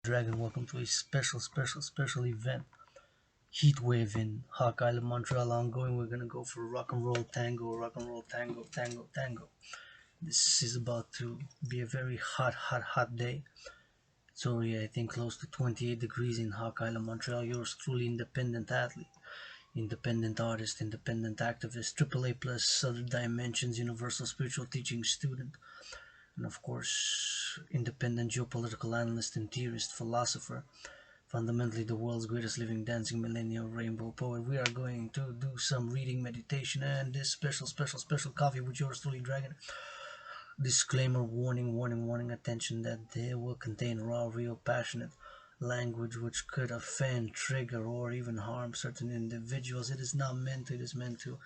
Dragon, welcome to a special event. Heat wave in Hawk Island, Montreal ongoing. We're gonna go for rock and roll tango, rock and roll tango, tango, tango. This is about to be a very hot day. It's already, I think, close to 28 degrees in Hawk Island, Montreal. Yours truly, independent athlete, independent artist, independent activist, AAA plus, other dimensions, universal spiritual teaching student, and of course, independent geopolitical analyst and theorist, philosopher, fundamentally the world's greatest living dancing millennial rainbow poet. We are going to do some reading, meditation, and this special coffee with yours truly, Dragon. Disclaimer, warning, attention that they will contain raw, real, passionate language which could offend, trigger, or even harm certain individuals. It is not meant to, it is meant to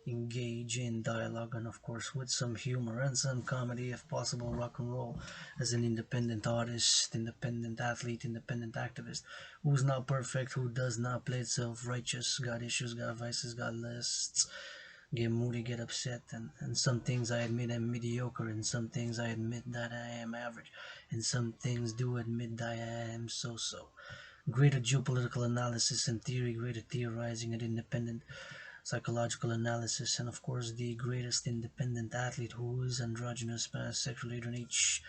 engage in dialogue and of course with some humor and some comedy if possible. Rock and roll as an independent artist, independent athlete, independent activist who's not perfect, who does not play self-righteous, got issues, got vices, got lists, get moody, get upset, and some things I admit I'm mediocre, and some things I admit that I am average, and some things do admit that I am so. Greater geopolitical analysis and theory, greater theorizing and independent psychological analysis, and of course the greatest independent athlete who is androgynous, pansexual, Adrian H.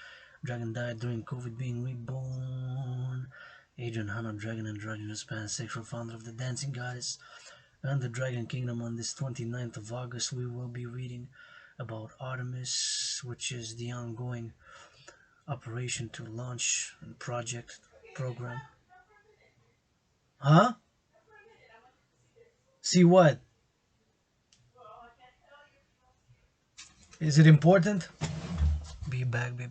Dragan died during COVID, being reborn. Adrian Hana Dragan, androgynous, pansexual, founder of the Dancing Goddess and the Dragon Kingdom. On this 29th of August, we will be reading about Artemis, which is the ongoing operation to launch and project program. Huh? See what? Is it important? Be back. You're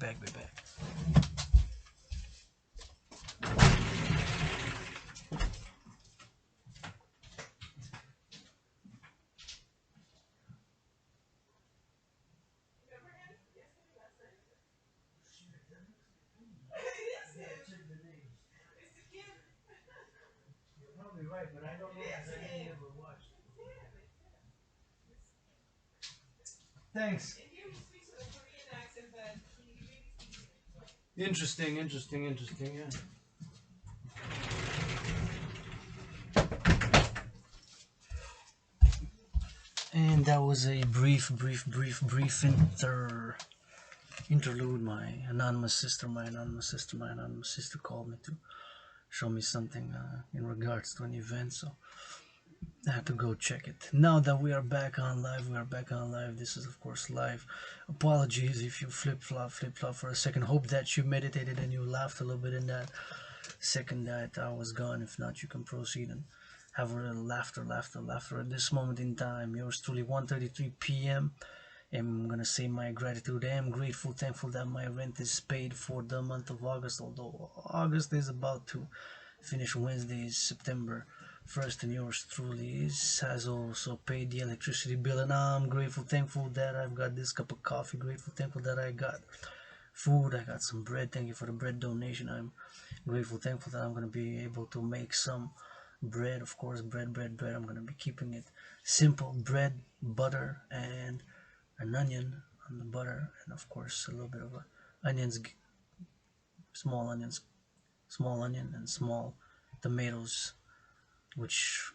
probably right, but I don't know because I only ever watched. Thanks. Interesting, yeah. And that was a brief interlude. My anonymous sister called me to show me something in regards to an event, so I had to go check it. Now that we are back on live, This is, of course, live. Apologies if you flip-flop for a second. Hope that you meditated and you laughed a little bit in that second that I was gone. If not, you can proceed and have a little laughter. At this moment in time, yours truly, 1:33 p.m. I'm gonna say my gratitude. I am grateful, thankful that my rent is paid for the month of August, although August is about to finish. Wednesday is September 1st, and yours truly has also paid the electricity bill, and I'm grateful, thankful that I've got this cup of coffee, grateful, thankful that I got food, I got some bread. Thank you for the bread donation. I'm grateful, thankful that I'm going to be able to make some bread. Of course, bread. I'm going to be keeping it simple: bread, butter, and an onion on the butter, and of course a little bit of onions, small onions, small onion, and small tomatoes, which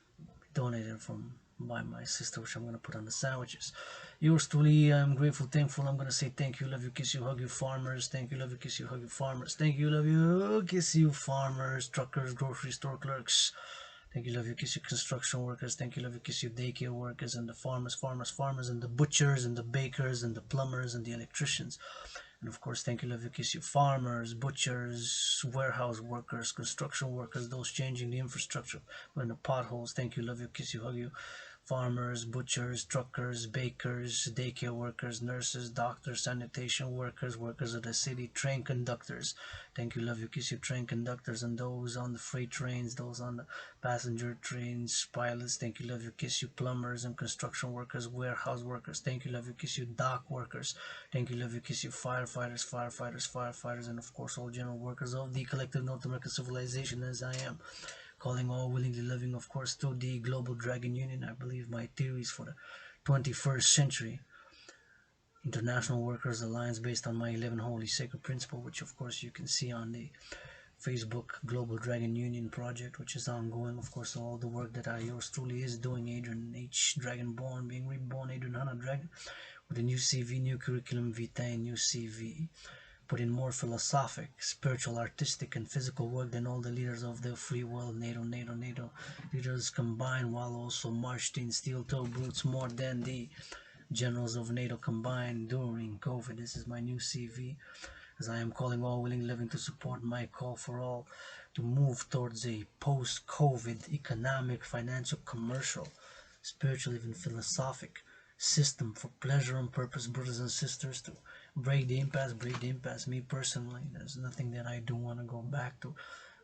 donated from by my sister, which I'm gonna put on the sandwiches. Yours truly, I'm grateful, thankful. I'm gonna say thank you, love you, kiss you, hug you, farmers. Thank you, love you, kiss you, hug you, farmers. Thank you, love you, kiss you, farmers, truckers, grocery store clerks. Thank you, love you, kiss you, construction workers. Thank you, love you, kiss you, daycare workers, and the farmers, and the butchers, and the bakers, and the plumbers, and the electricians. And of course, thank you, love you, kiss you, farmers, butchers, warehouse workers, construction workers, those changing the infrastructure in the potholes. Thank you, love you, kiss you, hug you, farmers, butchers, truckers, bakers, daycare workers, nurses, doctors, sanitation workers, workers of the city, train conductors. Thank you, love you, kiss you, train conductors, and those on the freight trains, those on the passenger trains, pilots. Thank you, love you, kiss you, plumbers and construction workers, warehouse workers. Thank you, love you, kiss you, dock workers. Thank you, love you, kiss you, firefighters, and of course all general workers of the collective North American civilization, as I am calling all willingly loving, of course, to the Global Dragon Union. I believe my theories for the 21st century International Workers Alliance, based on my 11 Holy Sacred Principle, which of course you can see on the Facebook Global Dragon Union project, which is ongoing. Of course, all the work that yours truly is doing. Adrian H. Dragonborn, being reborn, Adrian Hunter Dragon, with a new CV, new curriculum vitae, new CV. Put in more philosophic, spiritual, artistic, and physical work than all the leaders of the free world, NATO leaders combined, while also marched in steel-toe boots more than the generals of NATO combined during COVID. This is my new CV, as I am calling all willing living to support my call for all to move towards a post-COVID economic, financial, commercial, spiritual, even philosophic system for pleasure and purpose, brothers and sisters, to break the impasse. Me personally, there's nothing that I do want to go back to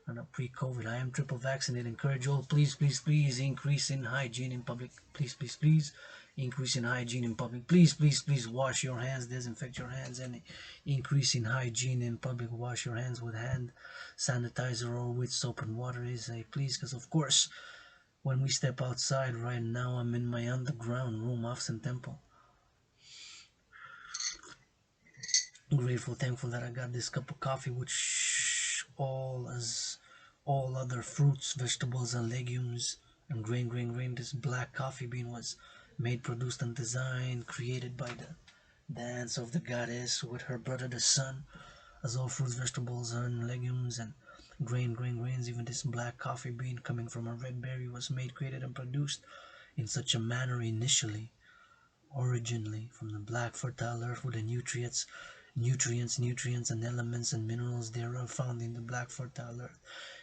on a pre-COVID. I am triple vaccinated. Encourage all, please, please, please, increase in hygiene in public. Please, please, please, increase in hygiene in public. Please, please, please, wash your hands, disinfect your hands, and increase in hygiene in public. Wash your hands with hand sanitizer or with soap and water is a please, because of course, when we step outside right now, I'm in my underground room, Ofsen Temple. Grateful, thankful that I got this cup of coffee, which all other fruits, vegetables, and legumes, and grain. This black coffee bean was made, produced, and designed, created by the dance of the goddess with her brother, the sun, as all fruits, vegetables, and legumes, and grains. Even this black coffee bean coming from a red berry was made, created, and produced in such a manner initially, originally, from the black fertile earth with the nutrients, and elements and minerals thereof found in the black fertile earth,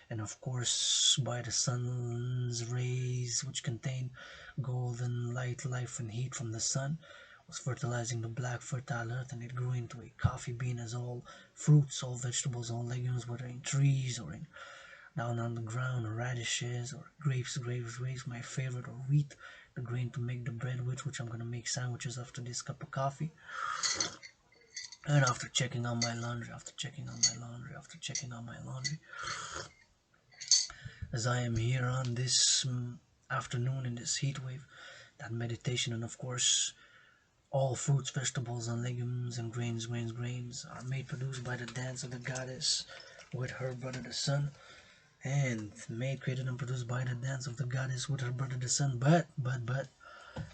and of course by the sun's rays, which contain golden light, life, and heat from the sun, was fertilizing the black fertile earth, and it grew into a coffee bean, as all fruits, all vegetables, all legumes, whether in trees or in down on the ground, or radishes, or grapes, my favorite, or wheat, the grain to make the bread with, which I'm gonna make sandwiches after this cup of coffee. And after checking on my laundry, as I am here on this afternoon in this heat wave, that meditation, and of course, all fruits, vegetables, and legumes, and grains are made, produced by the dance of the goddess with her brother the sun, and made, created, and produced by the dance of the goddess with her brother the sun, but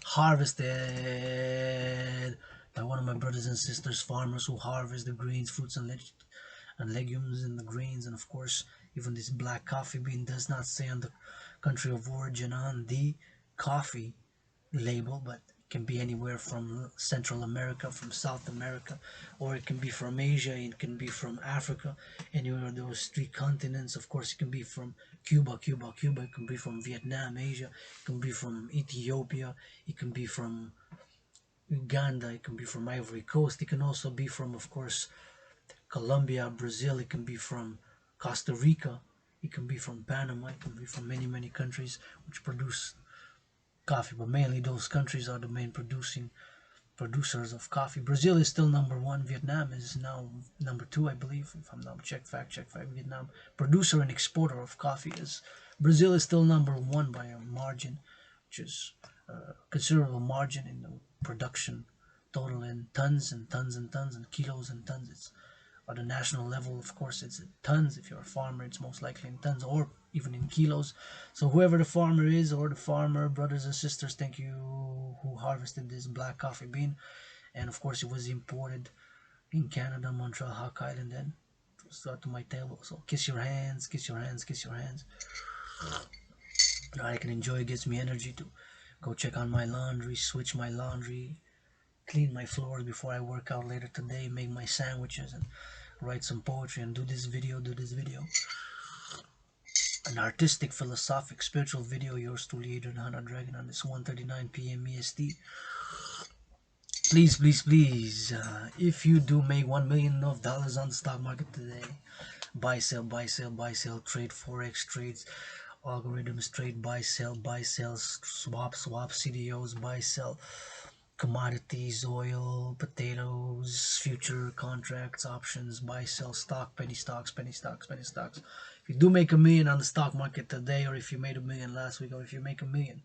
harvested by one of my brothers and sisters, farmers who harvest the grains, fruits, and legumes, and the grains. And of course, even this black coffee bean does not say on the country of origin on the coffee label, but it can be anywhere from Central America, from South America, or it can be from Asia, it can be from Africa, anywhere of those three continents. Of course, it can be from Cuba, it can be from Vietnam, Asia, it can be from Ethiopia, it can be from Uganda, it can be from Ivory Coast, it can also be from, of course, Colombia, Brazil, it can be from Costa Rica, it can be from Panama, it can be from many countries which produce coffee, but mainly those countries are the main producers of coffee. Brazil is still number one. Vietnam is now number two, I believe, if I'm not check fact. Vietnam, producer and exporter of coffee, is Brazil is still number one by a margin, which is a considerable margin in the production total in tons and tons and tons, and kilos and tons. It's at a national level, of course, it's in tons. If you're a farmer, it's most likely in tons, or even in kilos. So whoever the farmer is, or the farmer brothers and sisters, thank you, who harvested this black coffee bean. And of course, it was imported in Canada, Montreal, Hawk Island, and start to my table. So kiss your hands. I can enjoy. It gives me energy to go check on my laundry, switch my laundry, clean my floors before I work out later today, make my sandwiches, and write some poetry, and do this video. An artistic, philosophic, spiritual video. Yours truly, Adrian Hunter Dragon, on this 1:39 p.m. EST. Please, if you do make $1 million on the stock market today, buy, sell, trade, forex trades, algorithms, trade, buy, sell, swap, CDOs, buy, sell, commodities, oil, potatoes, future contracts, options, buy, sell, stock, penny stocks. If you do make $1 million on the stock market today, or if you made $1 million last week, or if you make $1 million,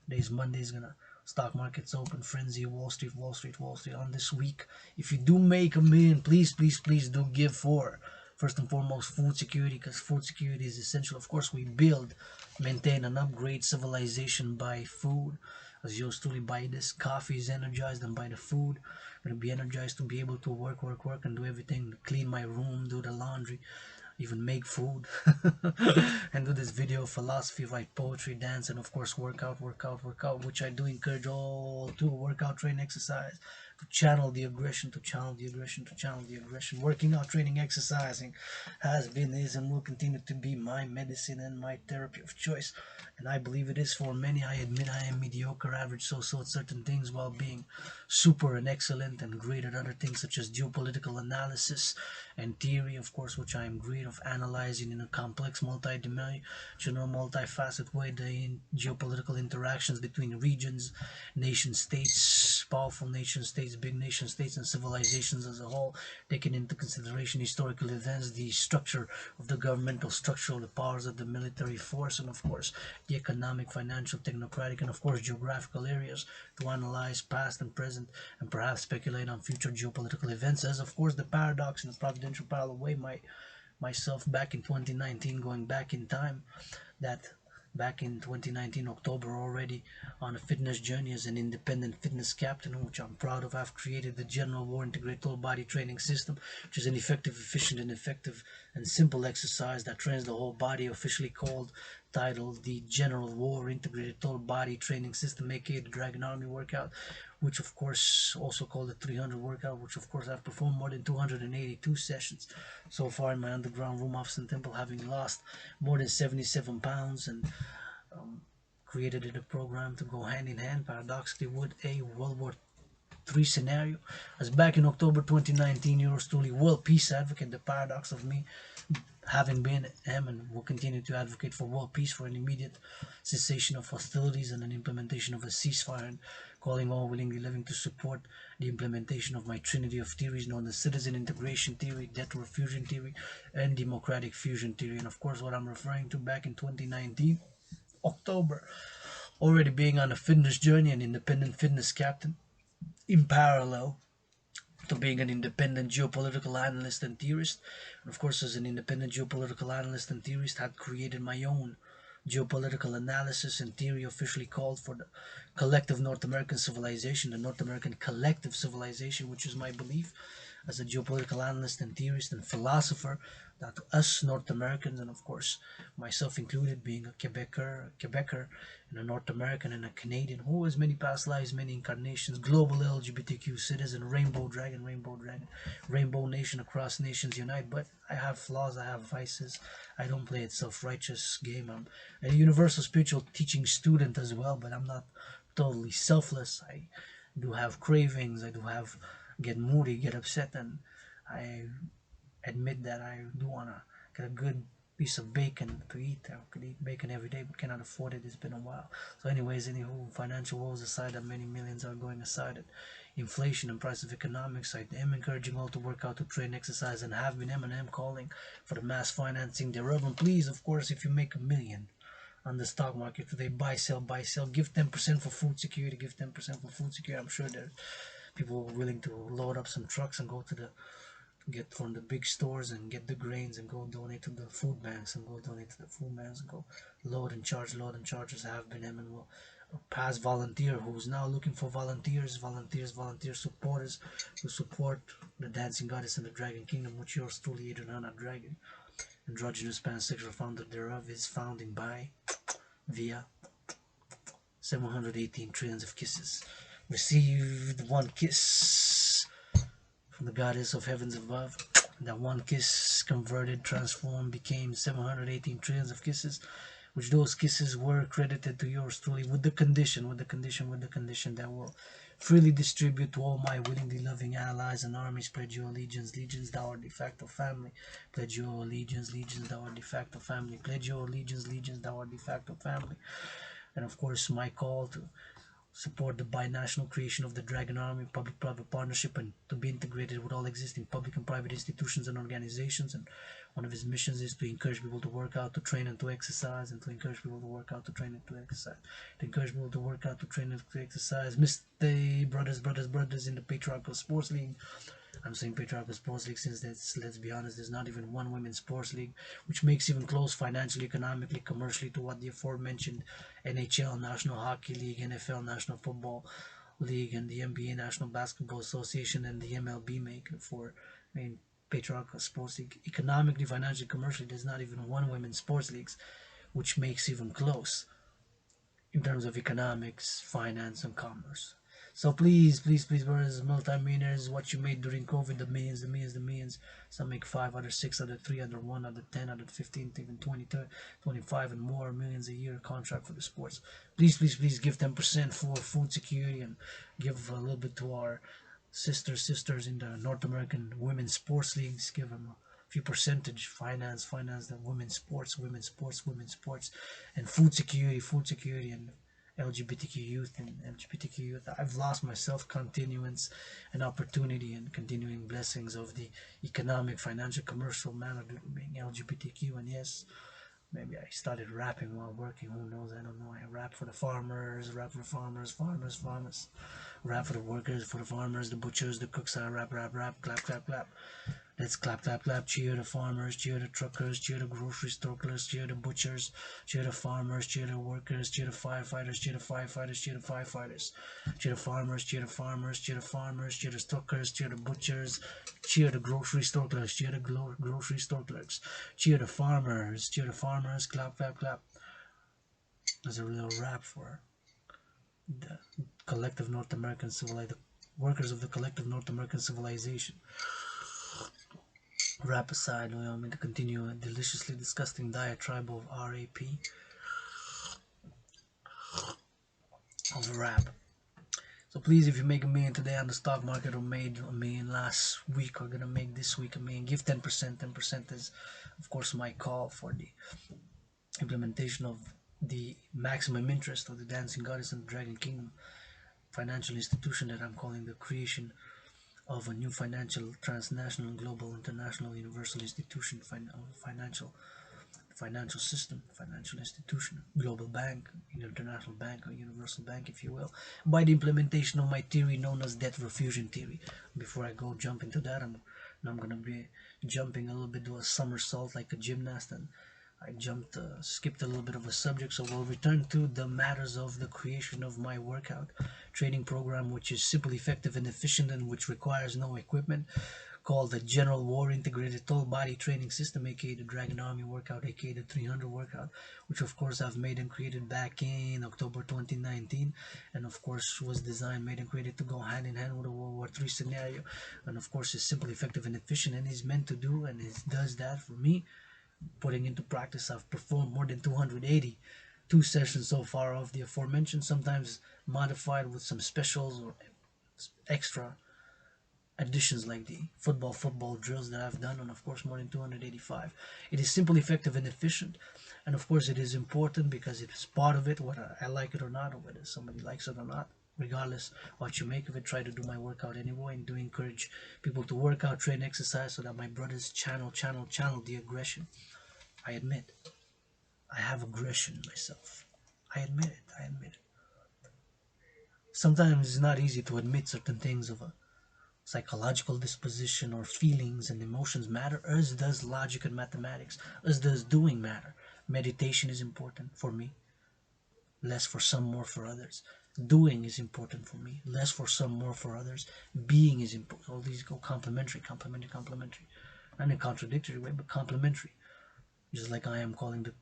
today's Monday, is gonna stock market's open, frenzy, Wall Street on this week. If you do make $1 million, please do give for First and foremost, food security, because food security is essential. Of course, we build, maintain, and upgrade civilization by food. As yours truly, by this coffee is energized, and by the food, I'm gonna be energized to be able to work, and do everything, clean my room, do the laundry, even make food, and do this video philosophy, write poetry, dance, and of course work out, which I do encourage all to workout, train, exercise, to channel the aggression, working out, training, exercising has been, is, and will continue to be my medicine and my therapy of choice. And I believe it is for many. I admit I am mediocre, average, so at certain things, while being super and excellent and great at other things such as geopolitical analysis and theory, of course, which I am great of analyzing in a complex, multidimensional, multifaceted way the geopolitical interactions between regions, nation states, powerful nation states, big nation states, and civilizations as a whole, taking into consideration historical events, the structure of the governmental structure, the powers of the military force, and of course the economic, financial, technocratic, and of course geographical areas, to analyze past and present and perhaps speculate on future geopolitical events, as of course the paradox in a providential parallel way myself back in 2019, going back in time, that back in 2019 October, already on a fitness journey as an independent fitness captain, which I'm proud of. I've created the General War Integrated Total Body Training System, which is an effective, efficient, and effective and simple exercise that trains the whole body, officially titled the General War Integrated Total Body Training System, aka the Dragan Army workout, which of course also called the 300 workout, which of course I've performed more than 282 sessions so far in my underground room office and temple, having lost more than 77 pounds, and created a program to go hand in hand, paradoxically, with a World War III scenario. As back in October 2019, yours truly, world peace advocate, the paradox of me having been, am, and will continue to advocate for world peace, for an immediate cessation of hostilities and an implementation of a ceasefire, and calling all willingly living to support the implementation of my trinity of theories known as citizen integration theory, death refusion theory, and democratic fusion theory. And of course, what I'm referring to back in 2019 October, already being on a fitness journey, an independent fitness captain, in parallel to being an independent geopolitical analyst and theorist. And of course, as an independent geopolitical analyst and theorist, had created my own geopolitical analysis and theory, officially called for the collective North American civilization, the North American collective civilization, which is my belief as a geopolitical analyst and theorist and philosopher, that us North Americans, and of course myself included, being a Quebecer, and a North American and a Canadian, who has many past lives, many incarnations, global LGBTQ citizen, Rainbow Dragon, Rainbow Nation, across nations unite. But I have flaws, I have vices. I don't play a self-righteous game. I'm a universal spiritual teaching student as well, but I'm not totally selfless. I do have cravings. I do have get moody, get upset, and I admit that I do want to get a good piece of bacon to eat. I could eat bacon every day, but cannot afford it. It's been a while. So anyways, anywho, financial woes aside, that many millions are going aside, inflation and price of economics, I am encouraging all to work out, to train, exercise, and have been M&M calling for the mass financing thereof. And please, of course, if you make $1 million on the stock market today, buy, sell, give 10% for food security, give 10% for food security. I'm sure there's people willing to load up some trucks and go to the get from the big stores and get the grains and go donate to the food banks, and go load and charge, as I have been him, and will past volunteer who's now looking for volunteers, supporters to support the dancing goddess in the dragon kingdom, which yours truly, Adrian, Dragan, androgynous pansexual founder thereof, is founding by via 718 trillions of kisses. Received one kiss from the goddess of heavens above. That one kiss converted, transformed, became 718 trillions of kisses, which those kisses were credited to yours truly, with the condition that will freely distribute to all my willingly loving allies and armies. Pledge your allegiance, legions, thou art de facto family. Pledge your allegiance, legions, thou art de facto family. Pledge your allegiance, legions, thou art de facto family. And of course, my call to support the binational creation of the Dragan Army, public-private partnership, and to be integrated with all existing public and private institutions and organizations. And one of his missions is to encourage people to work out, to train, and to exercise, and to encourage people to work out, to train, and to exercise. To encourage people to work out, to train, and to exercise. Mr. Brothers in the Patriarchal Sports League, I'm saying patriarchal sports league since that's, let's be honest, there's not even one women's sports league, which makes even close financially, economically, commercially to what the aforementioned NHL, National Hockey League, NFL, National Football League, and the NBA, National Basketball Association, and the MLB make for, I mean, patriarchal sports league. Economically, financially, commercially, there's not even one women's sports leagues, which makes even close in terms of economics, finance, and commerce. So please, please, please, brothers, multi-millionaires, what you made during COVID, the millions, the millions, the millions. Some make 5, other 6, other 3, other 1, other 10, other 15, even 20, 30, 25, and more millions a year contract for the sports. Please, please, please give 10% for food security and give a little bit to our sisters in the North American women's sports leagues. Give them a few percentage, finance the women's sports, and food security, and LGBTQ youth and LGBTQ youth. I've lost my self continuance and opportunity and continuing blessings of the economic, financial, commercial manner due to being LGBTQ. And yes, maybe I started rapping while working. Who knows? I don't know. I rap for the farmers, farmers. Rap for the workers, for the farmers, the butchers, the cooks. I rap, clap, clap, clap. Let's clap, clap, clap. Cheer the farmers, cheer the truckers, cheer the grocery store clerks, cheer the butchers, cheer the farmers, cheer the workers, cheer the firefighters, cheer the firefighters, cheer the firefighters, cheer the farmers, cheer the farmers, cheer the farmers, cheer the truckers, cheer the butchers, cheer the grocery store clerks, cheer the grocery store clerks, cheer the farmers, clap, clap, clap. There's a little rap for the collective North American civilization, the workers of the collective North American civilization. Rap aside, allow me to continue a deliciously disgusting diatribe of RAP, of rap. So please, if you make a million today on the stock market, or made a million last week, or gonna make this week a million, give 10%. 10% is, of course, my call for the implementation of the maximum interest of the Dancing Goddess and the Dragon Kingdom financial institution that I'm calling the creation of a new financial, transnational, global, international, universal institution, financial system, financial institution, global bank, international bank, or universal bank, if you will, by the implementation of my theory known as debt refusion theory. Before I go jump into that, I'm going to be jumping a little bit to a somersault like a gymnast, and I skipped a little bit of a subject, so we'll return to the matters of the creation of my workout training program, which is simple, effective, and efficient, and which requires no equipment, called the General War Integrated Total Body Training System, aka the Dragon Army Workout, aka the 300 Workout, which of course I've made and created back in October 2019, and of course was designed, made, and created to go hand in hand with a World War III scenario, and of course is simple, effective, and efficient, and is meant to do, and it does that for me. Putting into practice, I've performed more than 282 sessions so far of the aforementioned, sometimes modified with some specials or extra additions like the football drills that I've done, and of course more than 285. It is simple, effective, and efficient, and of course it is important because it is part of it, whether I like it or not, or whether somebody likes it or not. Regardless what you make of it, try to do my workout anyway, and do encourage people to work out, train, exercise, so that my brothers channel the aggression. I admit I have aggression myself. I admit it. Sometimes it's not easy to admit certain things of a psychological disposition, or feelings and emotions matter, as does logic and mathematics, as does doing matter. Meditation is important for me, less for some, more for others. Doing is important for me, less for some, more for others. Being is important. All these go complementary. Not in a contradictory way, but complementary. Just like I am calling the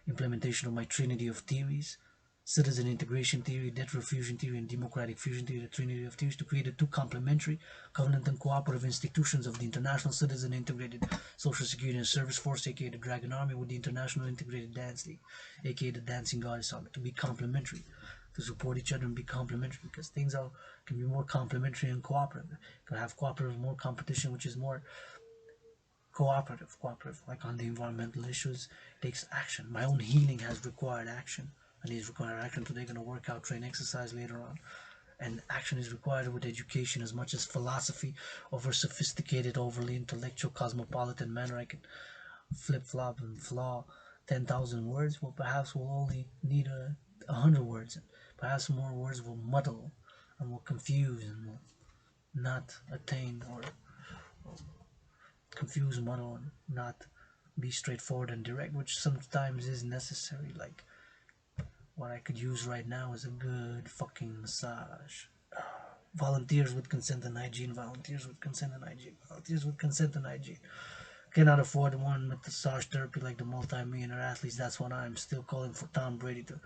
implementation of my trinity of theories, citizen integration theory, debt refusion theory, and democratic fusion theory, the trinity of theories, to create the two complementary, covenant, and cooperative institutions of the International Citizen Integrated Social Security and Service Force, aka the Dragon Army, with the International Integrated Dance League, aka the Dancing Goddess Army, to be complementary, to support each other and be complementary, because things can be more complementary and cooperative. You can have cooperative, more competition, which is more cooperative, like on the environmental issues. It takes action. My own healing has required action, and is required action today. Going to work out, train, exercise later on, and action is required with education as much as philosophy. Over sophisticated, overly intellectual, cosmopolitan manner, I can flip-flop and flaw 10,000 words. Well, perhaps we'll only need 100 words, and perhaps more words will muddle and will confuse and will not attain or confuse, muddle, and not be straightforward and direct, which sometimes is necessary. Like what I could use right now is a good fucking massage. Volunteers with consent and hygiene, volunteers with consent and hygiene, volunteers with consent and hygiene. Cannot afford one with massage therapy like the multi-millionaire athletes. That's what I'm still calling for Tom Brady to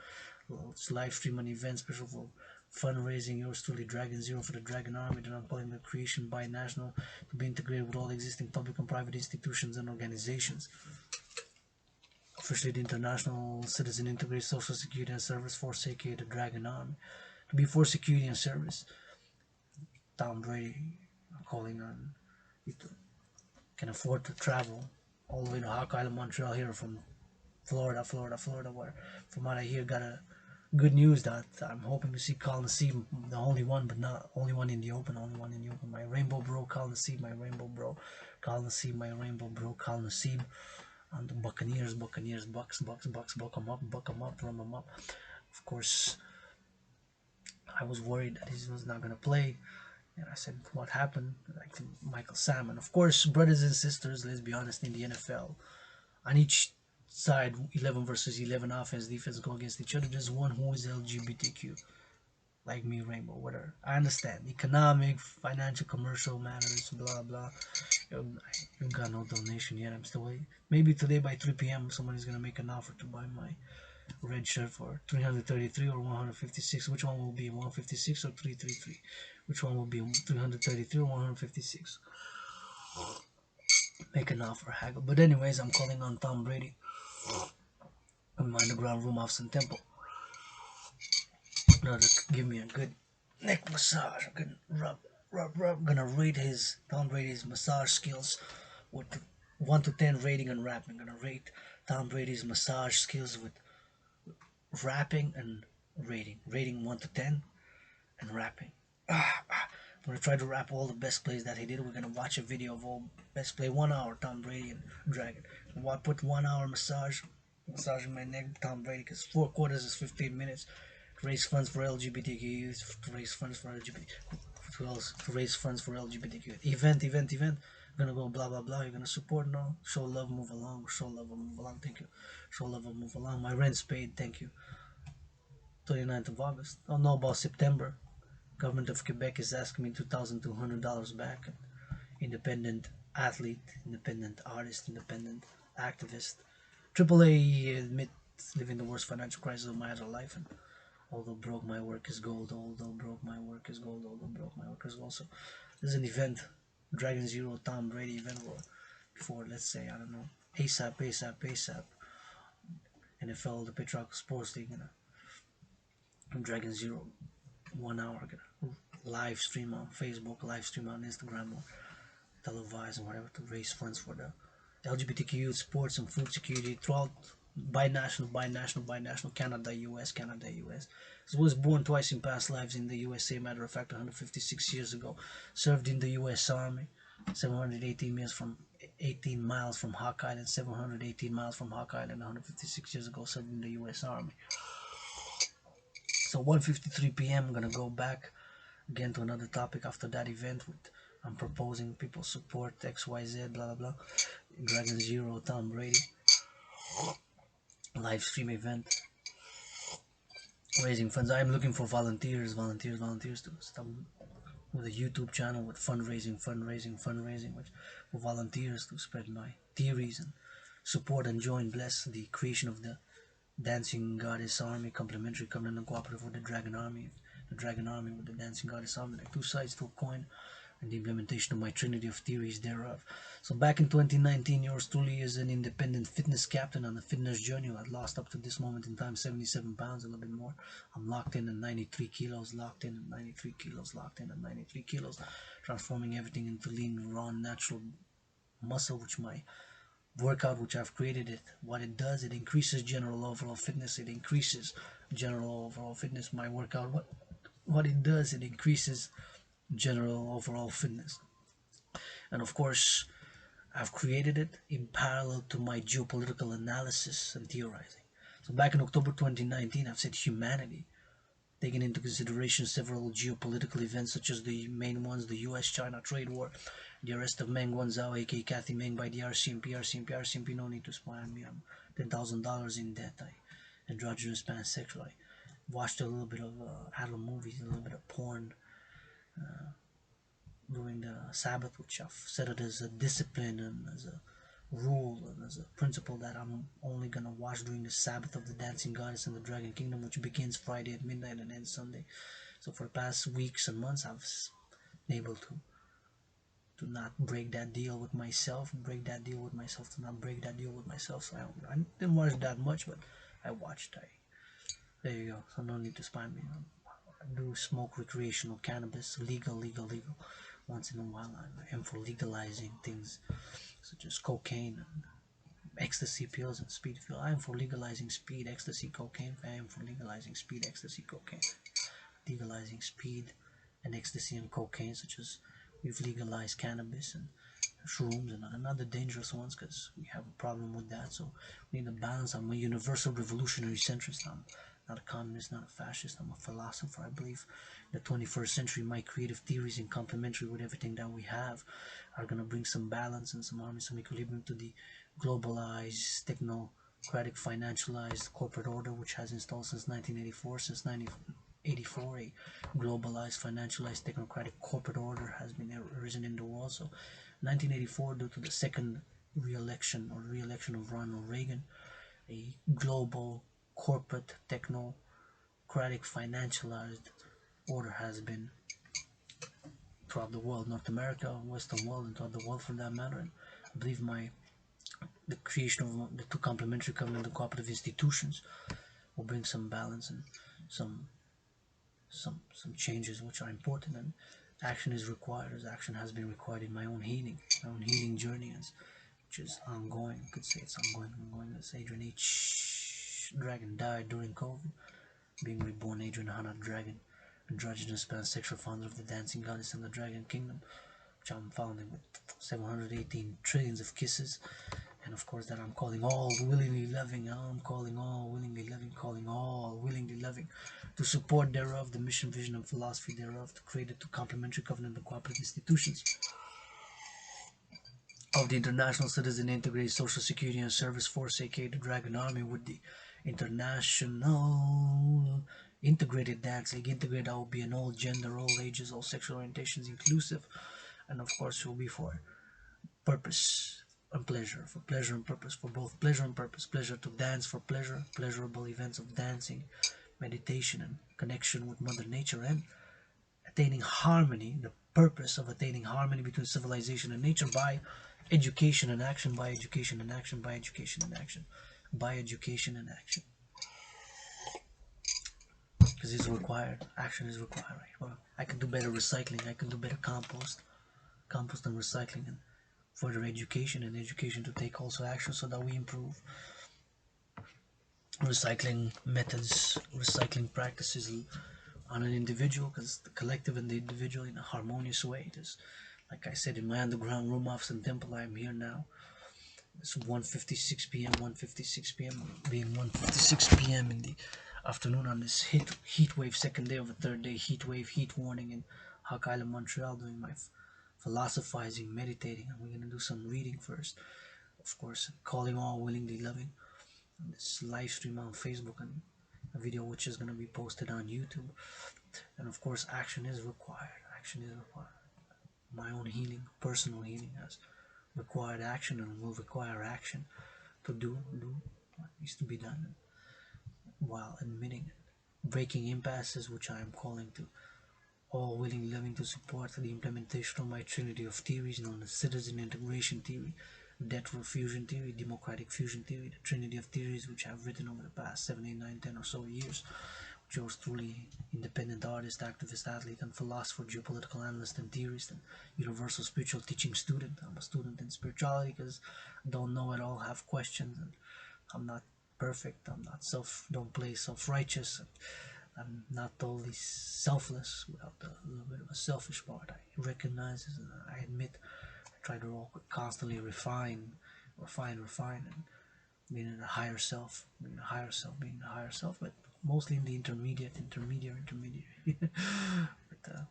live stream an event special for fundraising. Yours truly, Dragan Zero, for the Dragan Army. That I'm calling the creation by national to be integrated with all existing public and private institutions and organizations. Officially, the International Citizen Integrated Social Security and Service Force, aka the Dragan Army, to be for security and service. Tom Brady, I'm calling on you to can afford to travel all the way to Hawk Island, Montreal, here from Florida, where from what I hear got a good news that I'm hoping to see Colin Nassib, the only one, but not only one in the open, my rainbow bro, Colin Nassib, my rainbow bro, Colin Nassib, my rainbow bro, Colin Nassib, and the Buccaneers, Bucks, buck 'em up, rum 'em up. Of course, I was worried that he was not gonna play. And I said, what happened? Like Michael Salmon. Of course, brothers and sisters, let's be honest, in the NFL, on each side, 11 versus 11, offense, defense go against each other. There's one who is LGBTQ, like me, rainbow, whatever. I understand. Economic, financial, commercial matters, blah, blah. You got no donation yet. I'm still waiting. Maybe today by 3 p.m. somebody's going to make an offer to buy my red shirt for 333 or 156. Which one will be 156 or 333? Which one will be 333 or 156? Make an offer, haggle. But anyways, I'm calling on Tom Brady in my underground room off Sun Temple. In order to give me a good neck massage, a good rub. Gonna rate Tom Brady's massage skills with 1 to 10 rating and rapping. Gonna rate Tom Brady's massage skills with rapping and rating. Rating 1 to 10 and rapping. I'm gonna try to rap all the best plays that he did. We're gonna watch a video of all best play, 1 hour, Tom Brady and Dragan. I'll put 1 hour massaging my neck, Tom Brady, because 4 quarters is 15 minutes. To raise funds for LGBTQ youth, to raise funds for LGBTQ event. Gonna go blah blah blah. You're gonna support now. Show love, move along. Show love, move along. Thank you. Show love, move along. My rent's paid. Thank you. 29th of August. Don't know about September. Government of Quebec is asking me $2,200 back. Independent athlete, independent artist, independent activist. AAA admit living the worst financial crisis of my adult life, and although broke, my work is gold. Although broke, my work is gold. Although broke, my work is gold. So there's an event, Dragan Zero, Tom Brady event, where before, let's say, I don't know, ASAP, NFL, the Patriot Sports League, Dragan Zero, 1 hour, live stream on Facebook, live stream on Instagram, or televised, or whatever, to raise funds for the LGBTQ sports and food security throughout binational, Canada, US. He was born twice in past lives in the USA, matter of fact, 156 years ago. Served in the US Army, 18 miles from Hawk Island, 718 miles from Hawk Island, 156 years ago, served in the US Army. So 1:53 p.m. I'm gonna go back again to another topic after that event with I'm proposing people support XYZ, blah blah blah. Dragan Zero, Tom Brady live stream event, raising funds. I'm looking for volunteers to start with a YouTube channel with fundraising, which for volunteers to spread my theories and support and join, bless the creation of the Dancing Goddess Army, complementary, covenant, and cooperative with the Dragan Army. The Dragan Army with the Dancing Goddess Army, like 2 sides to a coin, and the implementation of my trinity of theories thereof. So back in 2019, yours truly is an independent fitness captain on a fitness journey. I've lost up to this moment in time 77 pounds, a little bit more. I'm locked in at 93 kilos, transforming everything into lean, raw, natural muscle, which my workout, which I've created it, what it does, it increases general overall fitness. My workout, what it does, it increases general overall fitness. And of course, I've created it in parallel to my geopolitical analysis and theorizing. So back in October 2019, I've said humanity taking into consideration several geopolitical events such as the main ones, the US-China trade war, the arrest of Meng Wanzhou, aka Kathy Meng, by the RCMP, no need to spy on me, I'm $10,000 in debt, I androgynous pansexual, I watched a little bit of adult movies, a little bit of porn during the Sabbath, which I've set it as a discipline and as a rule and as a principle that I'm only gonna watch during the Sabbath of the Dancing Goddess and the Dragon Kingdom, which begins Friday at midnight and ends Sunday. So for the past weeks and months, I've been able to not break that deal with myself, to not break that deal with myself. So I didn't watch that much, but I watched. There you go. So no need to spy me. I do smoke recreational cannabis, legal. Once in a while, I am for legalizing things such as cocaine and ecstasy pills and speed pills. I am for legalizing speed, ecstasy, cocaine. I am for legalizing speed, ecstasy, cocaine. Legalizing speed and ecstasy and cocaine, such as we've legalized cannabis and shrooms and another dangerous ones, because we have a problem with that. So we need a balance. I'm a universal revolutionary centrist. I'm not a communist, not a fascist. I'm a philosopher. I believe in the 21st century my creative theories, in complementary with everything that we have, are going to bring some balance and some harmony, some equilibrium to the globalized, technocratic, financialized corporate order which has installed since 1984. Since 1984, a globalized, financialized, technocratic corporate order has been arisen in the world. So 1984, due to the second re-election of Ronald Reagan, a global corporate technocratic financialized order has been throughout the world, North America, Western world, and throughout the world for that matter. And I believe the creation of the two complementary covenant and cooperative institutions will bring some balance and some changes which are important, and action is required, as action has been required in my own healing journey, which is ongoing. You could say it's ongoing. As Adrian H. Dragan died during COVID, being reborn Adrian Hana Dragan, androgynous pansexual founder of the Dancing Goddess and the Dragon Kingdom, which I'm founding with 718 trillions of kisses, and of course that I'm calling all willingly loving. I'm calling all willingly loving, to support thereof the mission, vision, and philosophy thereof, to create the two complementary covenant and cooperative institutions of the International Citizen Integrated Social Security and Service Force, aka the Dragon Army, with the International Integrated Dance League. Integrated, that will be in all gender, all ages, all sexual orientations inclusive, and of course it will be for purpose and pleasure, for pleasure and purpose, for both pleasure and purpose. Pleasure to dance for pleasure, pleasurable events of dancing, meditation, and connection with Mother Nature, and attaining harmony, the purpose of attaining harmony between civilization and nature by education and action, by education and action, by education and action, by education and action. Because it's required, action is required, right? Well, I can do better recycling, I can do better compost and recycling, and further education, and education to take also action so that we improve recycling methods, recycling practices on an individual, because the collective and the individual in a harmonious way. Just like I said, in my underground room off Sun Temple, I am here now. It's 1:56 p.m. 1:56 p.m. being 1:56 p.m. in the afternoon on this heat wave, second day of a third day heat wave, heat warning in Hawk Island, Montreal, doing my philosophizing, meditating, and we're gonna do some reading first. Of course, calling all willingly loving on this live stream on Facebook, and a video which is gonna be posted on YouTube. And of course, action is required. Action is required. My own healing, personal healing, has required action and will require action to do what needs to be done, while admitting breaking impasses, which I am calling to all willing living to support the implementation of my trinity of theories known as citizen integration theory, debt refusion theory, democratic fusion theory, the trinity of theories which I have written over the past 7, 8, 9, 10 or so years, which I was truly independent artist, activist, athlete, and philosopher, geopolitical analyst, and theorist, and universal spiritual teaching student. I'm a student in spirituality because I don't know it all, have questions, and I'm not perfect. I'm not don't play self-righteous. I'm not totally selfless without a little bit of a selfish part. I recognize it, and I admit. I try to constantly refine, and being a higher self, being a higher self. But mostly in the intermediary,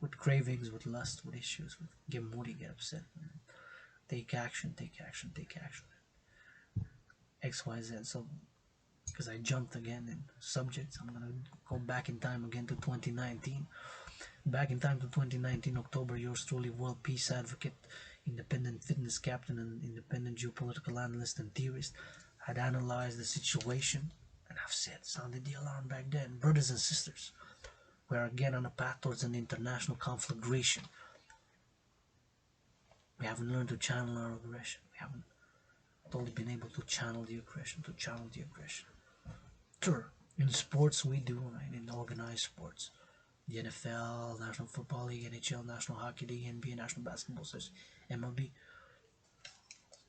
with cravings, with lust, with issues, with get moody, get upset, take action, take action, take action, XYZ. So because I jumped again in subjects, I'm gonna go back in time again to 2019. Back in time to 2019 October, yours truly, world peace advocate, independent fitness captain, and independent geopolitical analyst and theorist, had analyzed the situation, and I've said, sounded the alarm back then. Brothers and sisters, we are again on a path towards an international conflagration. We haven't learned to channel our aggression. We haven't only been able to channel the aggression, Sure, in sports we do, right? In organized sports, the NFL, National Football League, NHL, National Hockey League, NBA, National Basketball Association, MLB,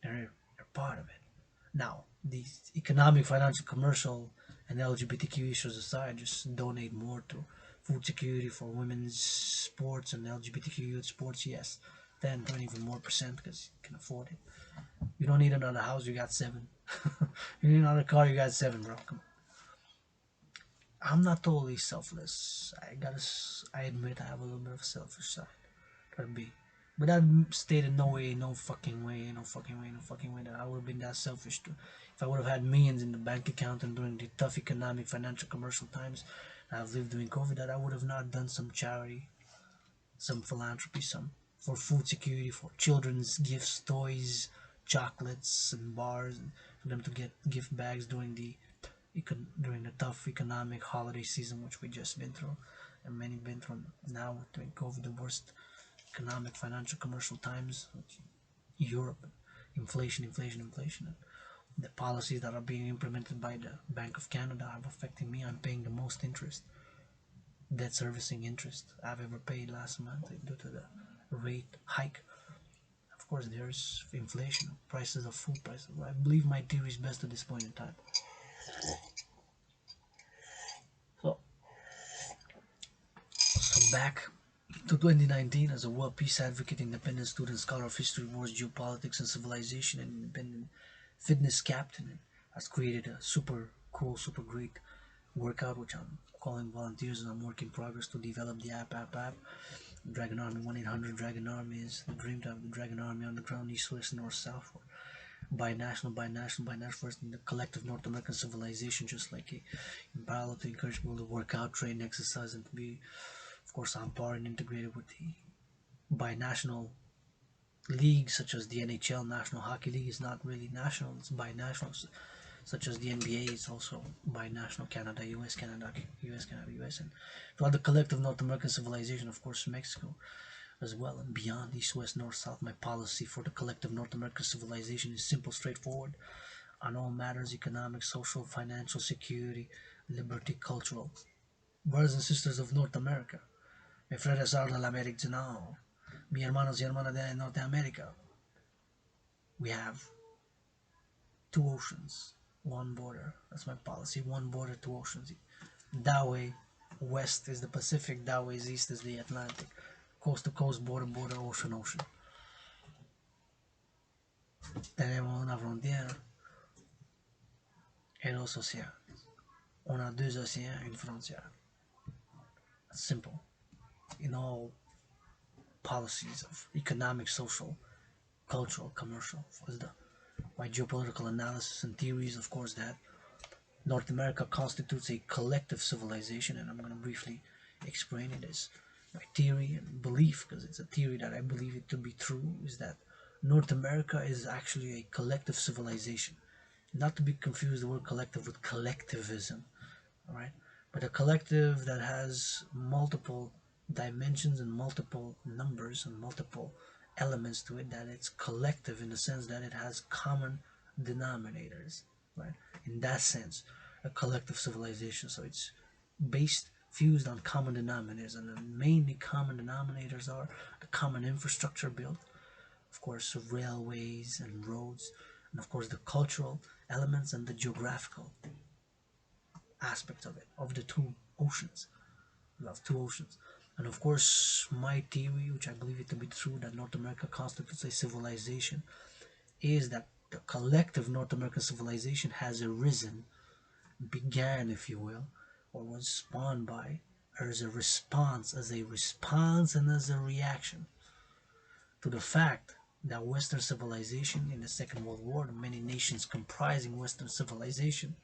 they're part of it. Now, these economic, financial, commercial, and LGBTQ issues aside, just donate more to food security for women's sports and LGBTQ youth sports, yes. 10, 20, even more percent because you can afford it. You don't need another house, you got 7. You need another car, you got 7, bro. Come on. I'm not totally selfless. I admit I have a little bit of a selfish side. Could be. But that stated no way, no fucking way, no fucking way, no fucking way that I would have been that selfish too. If I would have had millions in the bank account and during the tough economic, financial, commercial times that I've lived during COVID, that I would have not done some charity, some philanthropy, some for food security, for children's gifts, toys, chocolates, and bars, and for them to get gift bags during the tough economic holiday season, which we just been through, and many been through now during COVID, the worst economic, financial, commercial times, Europe, inflation, and the policies that are being implemented by the Bank of Canada are affecting me. I'm paying the most interest, debt servicing interest I've ever paid last month due to the rate hike. Of course, there's inflation, prices of food prices. I believe my theory is best at this point in time. So back to 2019, as a world peace advocate, independent student, scholar of history, wars, geopolitics, and civilization, and independent fitness captain, has created a super cool, super great workout, which I'm calling volunteers, and I'm work in progress to develop the app. Dragan Army 1-800 Dragan Army is the dream to have the Dragan Army on the ground, east, west, north, south, binational, first in the collective North American civilization, just like in parallel to encourage people to work out, train, exercise, and to be, of course, on par and integrated with the binational leagues such as the NHL. National Hockey League is not really national, it's binational, such as the NBA is also binational, Canada, US, Canada, US, Canada, US, and throughout the collective North American civilization, of course, Mexico as well, and beyond, east, west, north, south. My policy for the collective North American civilization is simple, straightforward, on all matters: economic, social, financial, security, liberty, cultural. Brothers and sisters of North America, mis frères de l'Amérique du Nord, mis hermanos y hermanas de Norteamérica, we have 2 oceans, 1 border. That's my policy: 1 border, 2 oceans. That way, west is the Pacific, that way east is the Atlantic. Coast to coast, border, ocean, ocean. Tenemos una frontiera et 2 océans. On a 2 océans, une frontière. That's simple. In all policies of economic, social, cultural, commercial, was my geopolitical analysis and theories, of course, that North America constitutes a collective civilization, and I'm going to briefly explain it as my theory and belief, because it's a theory that I believe it to be true, is that North America is actually a collective civilization. Not to be confused the word collective with collectivism, alright? But a collective that has multiple dimensions and multiple numbers and multiple elements to it, that it's collective in the sense that it has common denominators, right? In that sense, a collective civilization. So it's based, fused on common denominators, and the mainly common denominators are the common infrastructure built, of course, railways and roads, and of course the cultural elements and the geographical aspects of it, of the 2 oceans. We have 2 oceans. And of course, my theory, which I believe it to be true, that North America constitutes a civilization, is that the collective North American civilization has arisen, began, if you will, or was spawned by, as a response, and as a reaction to the fact that Western civilization in the Second World War, the many nations comprising Western civilization,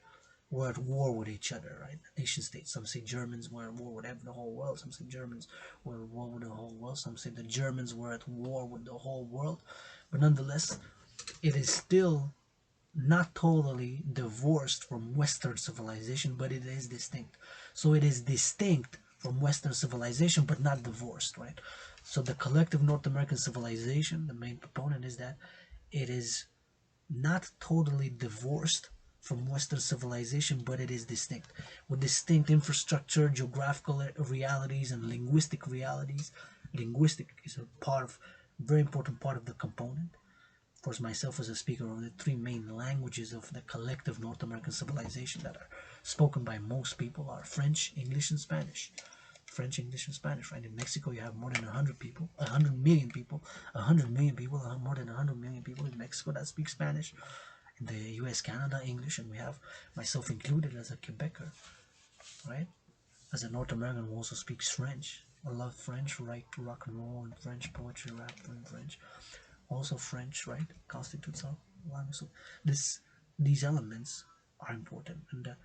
were at war with each other, right? Nation states. Some say Germans were at war with the whole world. Some say Germans were at war with the whole world. Some say the Germans were at war with the whole world. But nonetheless, it is still not totally divorced from Western civilization, but it is distinct. So it is distinct from Western civilization, but not divorced, right? So the collective North American civilization, the main proponent is that it is not totally divorced from Western civilization, but it is distinct, with distinct infrastructure, geographical realities, and linguistic realities. Linguistic is a part of, very important part of the component. Of course, myself as a speaker of the three main languages of the collective North American civilization that are spoken by most people are French, English, and Spanish. French, English, and Spanish, right? In Mexico, you have more than 100 people, 100 million people, 100 million people, more than 100 million people in Mexico that speak Spanish. In the US, Canada, English, and we have myself included as a Quebecer, right? As a North American who also speaks French. I love French, write rock and roll in French, poetry, rap in French. Also French, right? Constitutes our language. So these elements are important. And the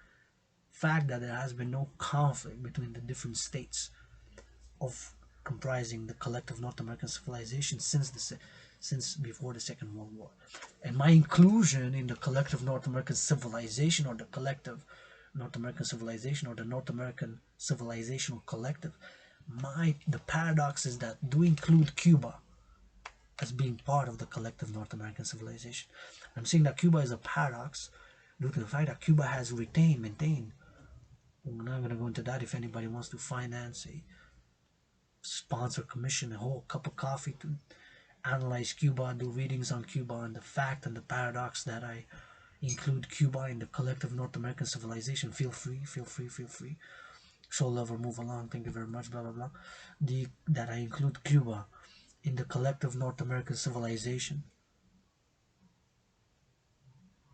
fact that there has been no conflict between the different states of comprising the collective North American civilization since before the Second World War. And my inclusion in the collective North American civilization, or the collective North American civilization, or the North American civilizational collective, the paradox is that do include Cuba as being part of the collective North American civilization. I'm saying that Cuba is a paradox due to the fact that Cuba has maintained. We're not going to go into that. If anybody wants to finance a sponsor, commission a whole cup of coffee to analyze Cuba, do readings on Cuba, and the fact and the paradox that I include Cuba in the collective North American civilization, feel free. Show love or move along. Thank you very much. Blah blah blah. That I include Cuba in the collective North American civilization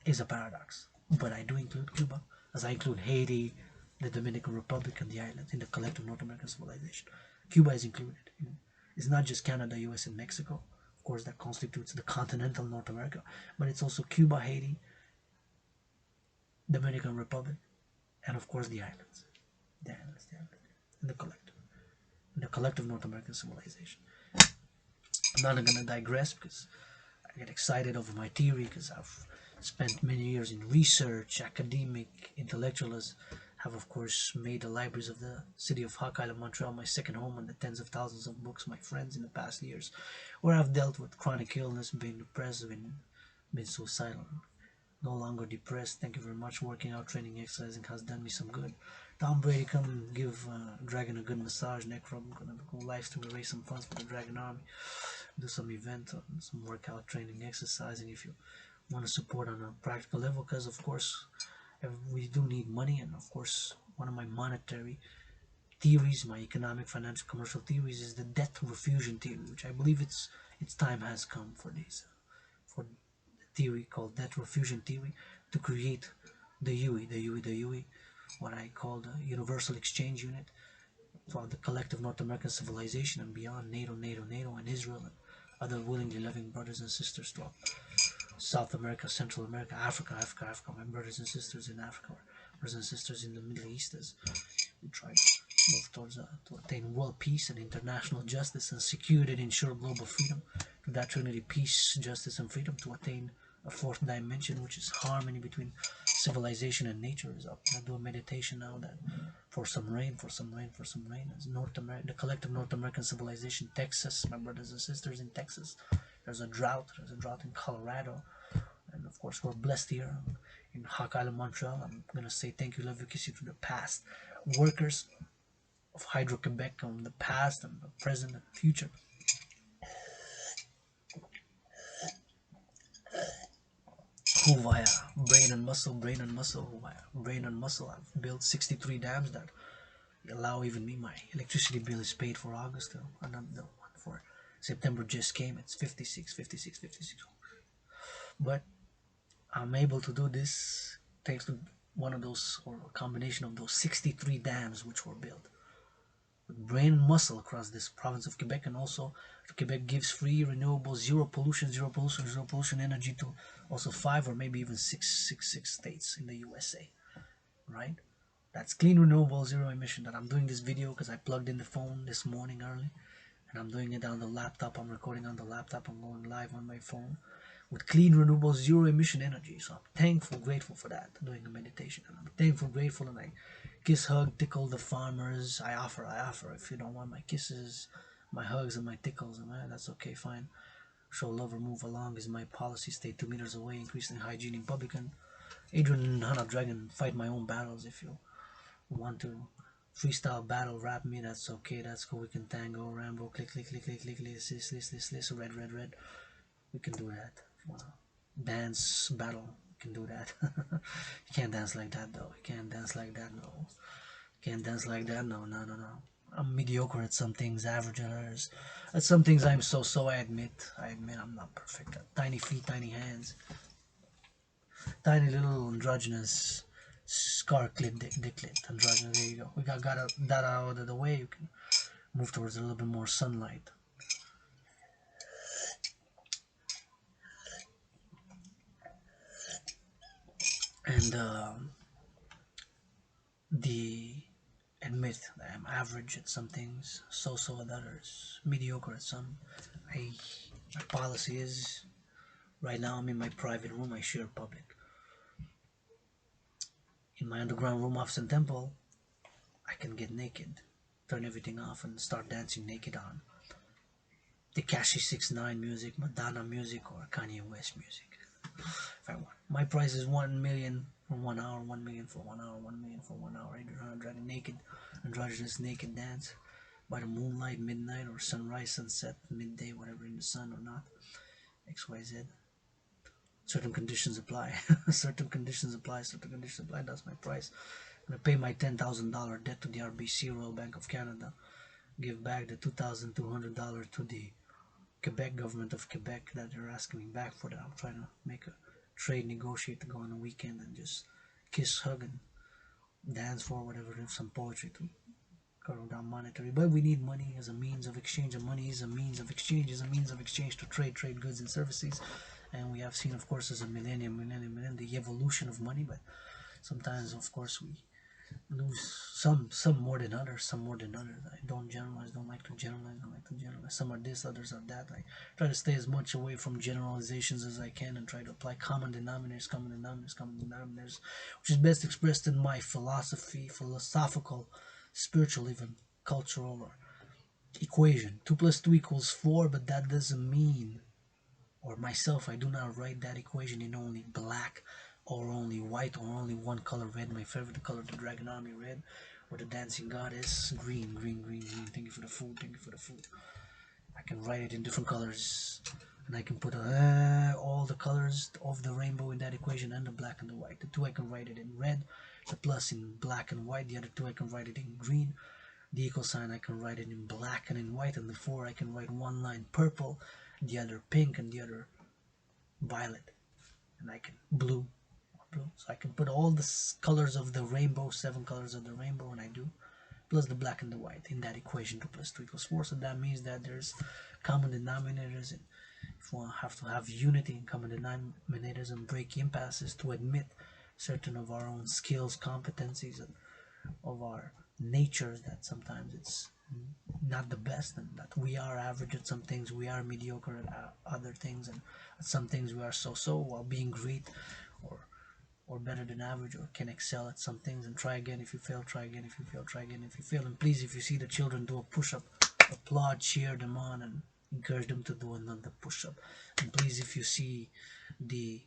is a paradox. But I do include Cuba, as I include Haiti, the Dominican Republic, and the islands in the collective North American civilization. Cuba is included. It's not just Canada, US, and Mexico. Of course, that constitutes the continental North America, but it's also Cuba, Haiti, Dominican Republic, and of course the islands. The islands, in the collective North American civilization. I'm not going to digress because I get excited over my theory, because I've spent many years in research, academic, intellectuals, have of course made the libraries of the city of Hawk Island, Montreal my second home, and the tens of thousands of books my friends in the past years, where I've dealt with chronic illness, been depressed, been suicidal. No longer depressed, thank you very much. Working out, training, exercising has done me some good. Tom Brady, come give Dragan a good massage, neck rub. I'm gonna go live stream, raise some funds for the Dragan army, do some event, some workout, training, exercising if you want to support on a practical level, because of course we do need money. And of course, one of my monetary theories, my economic, financial, commercial theories, is the debt refusion theory, which I believe its time has come for these, for the theory called debt refusion theory, to create the UE, what I call the Universal Exchange Unit for the collective North American civilization and beyond, NATO, and Israel, and other willingly loving brothers and sisters throughout South America, Central America, Africa, my brothers and sisters in Africa, brothers and sisters in the Middle East, as we try to move towards to attain world peace and international justice and security and ensure global freedom. To that trinity, peace, justice, and freedom, to attain a fourth dimension, which is harmony between civilization and nature. Is up. I do a meditation now that for some rain. As North America, the collective North American civilization, Texas, my brothers and sisters in Texas. There's a drought in Colorado, and of course we're blessed here in Hawk Island, Montreal. I'm gonna say thank you, love you, kiss you to the past workers of Hydro-Quebec, on the past and the present and the future. Who via brain and muscle, who via brain and muscle, I've built 63 dams that allow even me, my electricity bill is paid for August, another one for September just came. It's 56. But I'm able to do this thanks to one of those, or a combination of those 63 dams which were built with brain and muscle across this province of Quebec. And also Quebec gives free, renewable, zero pollution, zero pollution energy to also 5 or maybe even six states in the USA, right? That's clean, renewable, zero emission. That I'm doing this video because I plugged in the phone this morning early, and I'm doing it on the laptop. I'm recording on the laptop. I'm going live on my phone with clean, renewable, zero emission energy. So I'm thankful, grateful for that, doing a meditation. And I'm thankful, grateful, and I kiss, hug, tickle the farmers. I offer. If you don't want my kisses, my hugs, and my tickles, that's okay, fine. Show love or move along is my policy. Stay 2 meters away, increasing hygiene in public. And Adrian, Dragan, fight my own battles. If you want to freestyle battle rap me, that's okay, that's cool. We can tango, rambo, click, this, red. We can do that. If you wanna dance battle, we can do that. You can't dance like that though. You can't dance like that, no. Can't dance like that, no. I'm mediocre at some things, average at others. At some things I'm so, I admit I'm not perfect. Tiny feet, tiny hands, tiny little androgynous scar clit, dicklet, androgynous. There you go. We got that out of the way. You can move towards a little bit more sunlight. And admit that I'm average at some things, so at others, mediocre at some. My policy is, right now I'm in my private room, I share public. In my underground room off Sun Temple, I can get naked, turn everything off, and start dancing naked on Tekashi 6ix9ine music, Madonna music, or Kanye West music. If I want. My price is 1 million for 1 hour, 1 million for 1 hour, 1 million for 1 hour. Adrian, Dragan, naked, androgynous naked dance by the moonlight, midnight, or sunrise, sunset, midday, whatever, in the sun or not. XYZ. Certain conditions apply. Certain conditions apply. That's my price. I'm gonna pay my $10,000 debt to the RBC, Royal Bank of Canada. Give back the $2,200 to the Quebec government of Quebec that they're asking me back for that. I'm trying to make a trade, negotiate to go on a weekend and just kiss, hug, and dance for whatever, some poetry to curl down monetary. But we need money as a means of exchange, and money is a means of exchange, to trade goods and services. And we have seen, of course, as a millennium, the evolution of money. But sometimes, of course, we lose some more than others, I don't generalize, don't like to generalize. Some are this, others are that. I try to stay as much away from generalizations as I can and try to apply common denominators, which is best expressed in my philosophy, philosophical, spiritual, even cultural, or equation. 2 + 2 = 4, but that doesn't mean, or myself, I do not write that equation in only black or only white or only one color, red. My favorite color, the Dragon Army red, or the dancing goddess green. Thank you for the food. I can write it in different colors, and I can put all the colors of the rainbow in that equation, and the black and the white. The 2 I can write it in red, the plus in black and white. The other 2 I can write it in green. The equal sign I can write it in black and in white, and the 4 I can write one line purple, the other pink, and the other violet, and I can blue. So I can put all the colors of the rainbow, 7 colors of the rainbow, and I do, plus the black and the white in that equation. 2 + 2 = 4. So that means that there's common denominators, and if we have to have unity in common denominators and break impasses, to admit certain of our own skills, competencies, and of our natures, that sometimes it's not the best, and that we are average at some things, we are mediocre at other things, and at some things we are so, while being great or better than average, or can excel at some things. And try again if you fail, try again if you fail, try again if you fail. And please, if you see the children do a push-up, applaud, cheer them on, and encourage them to do another push-up. And please, if you see the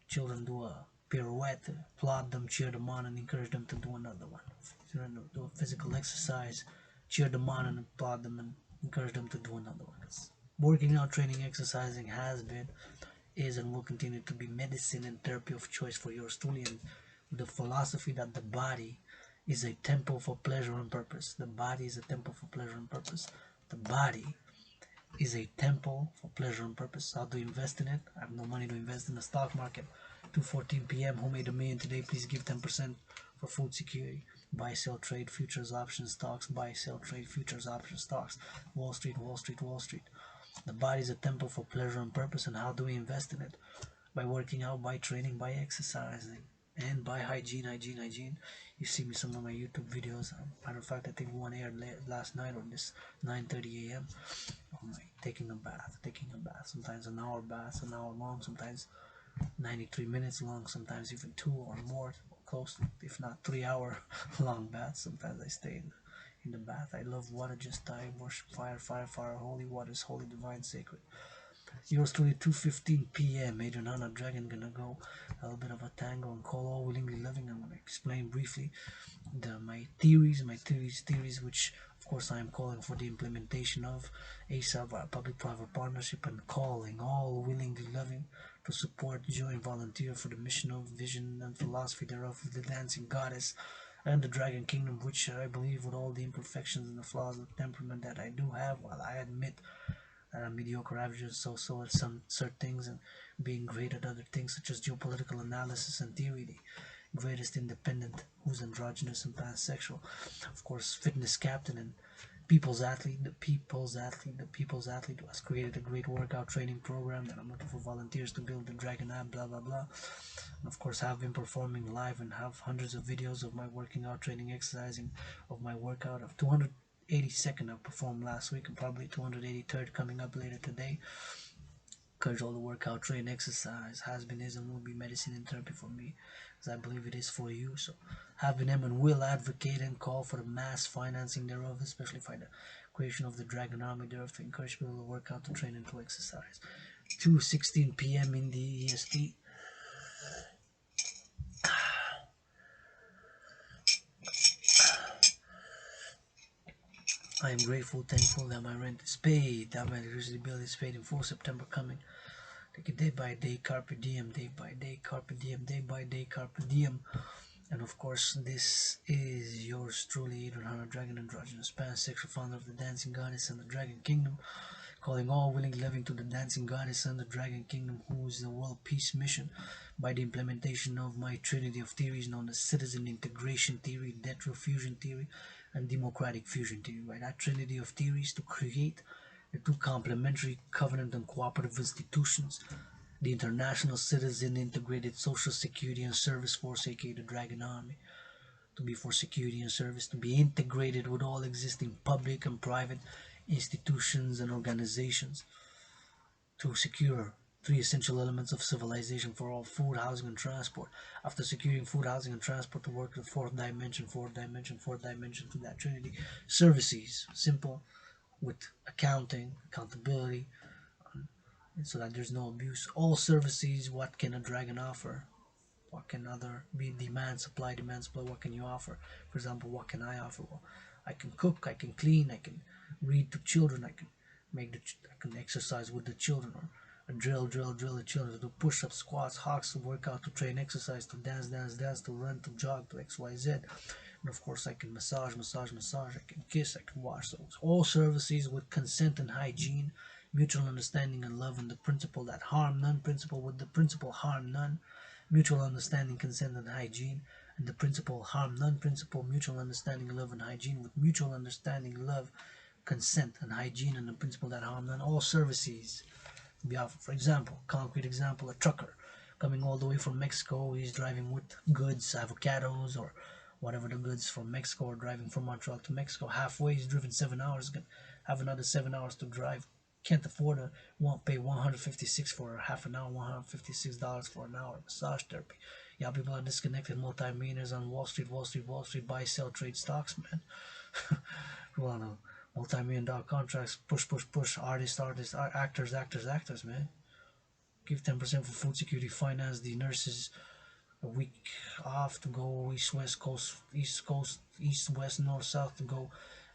children do a pirouette, applaud them, cheer them on, and encourage them to do another one. If you do a physical exercise, cheer them on and applaud them and encourage them to do another one. It's working out, training, exercising has been, is, and will continue to be medicine and therapy of choice for yours truly, and the philosophy that the body is a temple for pleasure and purpose. The body is a temple for pleasure and purpose. The body is a temple for pleasure and purpose. How to invest in it? I have no money to invest in the stock market. 2:14 p.m. Who made $1 million today? Please give 10% for food security. Buy, sell, trade, futures, options, stocks. Buy, sell, trade, futures, options, stocks. Wall Street, Wall Street, Wall Street. The body is a temple for pleasure and purpose, and how do we invest in it? By working out, by training, by exercising, and by hygiene, hygiene, hygiene. You see me some of my YouTube videos. Matter of fact, I think one aired last night on this 9:30 a.m. Oh my, taking a bath, taking a bath. Sometimes an hour bath, an hour long. Sometimes 93 minutes long. Sometimes even 2 or more, close to, if not 3 hour long baths. Sometimes I stay in the bath. I love water. Just I worship fire, fire, fire. Holy waters, holy, divine, sacred. Yours truly, 2:15 p.m. Adrian on a Dragan, gonna go a little bit of a tango and call all willingly loving. I'm gonna explain briefly my theories, which of course I am calling for the implementation of ASAP, public-private partnership, and calling all willingly loving to support, join, volunteer for the mission of vision and philosophy thereof of the dancing goddess and the Dragon Kingdom, which I believe with all the imperfections and the flaws of temperament that I do have, while I admit mediocre averages, so at some certain things, and being great at other things such as geopolitical analysis and theory, the greatest independent, who's androgynous and pansexual, of course, fitness captain and people's athlete, the people's athlete who has created a great workout training program that I'm looking for volunteers to build the Dragon app, blah blah blah. And of course, have been performing live and have hundreds of videos of my working out, training, exercising, of my workout of 282nd I performed last week, and probably 283rd coming up later today. Encourage all the workout, train, exercise has been, is, and will be medicine and therapy for me, as I believe it is for you. So have been, am, and will advocate and call for the mass financing thereof, especially for the creation of the Dragon army thereof, to encourage people to work out, to train, and to exercise. 2:16 p.m. in the EST. I am grateful, thankful that my rent is paid, that my electricity bill is paid in full. September coming. Take it day by day, carpe diem, day by day, carpe diem, day by day, carpe diem. And of course, this is yours truly, Adrian, Dragon androgynous pansexual, founder of the Dancing Goddess and the Dragon Kingdom, calling all willing living to the Dancing Goddess and the Dragon Kingdom, who is the world peace mission, by the implementation of my trinity of theories known as citizen integration theory, debt refusion theory, and democratic fusion theory. By that trinity of theories, to create the two complementary covenant and cooperative institutions, the International Citizen Integrated Social Security and Service Force, aka the Dragon Army, to be for security and service, to be integrated with all existing public and private institutions and organizations, to secure three essential elements of civilization for all: food, housing, and transport. After securing food, housing, and transport, to work the fourth dimension to that trinity. Services, simple, with accounting, accountability, so that there's no abuse. All services, what can a dragon offer? What can other be demand, supply, what can you offer? For example, what can I offer? Well, I can cook, I can clean, I can read to children, I can I can exercise with the children, or drill the children, to do push-ups, squats, hawks, to work out, to train, exercise, to dance, to run, to jog, to XYZ. And of course, I can massage, I can kiss, I can wash. So all services with consent and hygiene, mutual understanding and love, and the principle that harm none, principle with the principle harm none, mutual understanding, consent, and hygiene, and the principle harm none, principle, mutual understanding, love, and hygiene, with mutual understanding, love, consent, and hygiene, and the principle that harm none. All services be offered. For example, concrete example, a trucker coming all the way from Mexico, he's driving with goods, avocados, or whatever the goods from Mexico, or driving from Montreal to Mexico. Halfway, he's driven 7 hours, gonna have another 7 hours to drive. Can't afford to, won't pay 156 for half an hour, $156 for an hour massage therapy. Yeah, people are disconnected, multi-millionaires on Wall Street, buy, sell, trade stocks, man. Well, no, multi-million-dollar contracts, push, artists, actors, man. Give 10% for food security, finance the nurses a week off to go east, west, coast, east, west, north, south, to go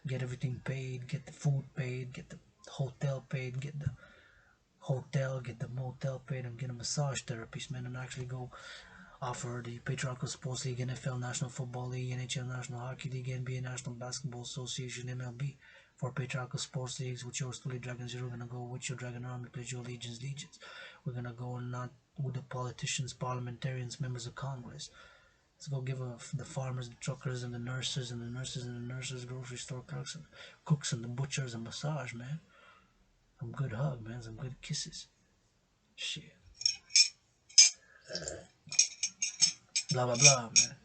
get everything paid, get the food paid, get the hotel paid, get the motel paid, and get a massage therapist, man, and actually go offer the Patriarchal Sports League, NFL, National Football League, NHL, National Hockey League, NBA, National Basketball Association, MLB, for Patriarchal Sports Leagues, with yours truly, Dragon Zero. We're gonna go with your Dragon Army, pledge your legions. We're gonna go and not with the politicians, parliamentarians, members of Congress. Let's go give the farmers, the truckers, and the nurses, and the nurses, and the nurses, grocery store clerks, and cooks, and the butchers, a massage, man. Some good hug, man. Some good kisses. Shit. Blah, blah, blah, man.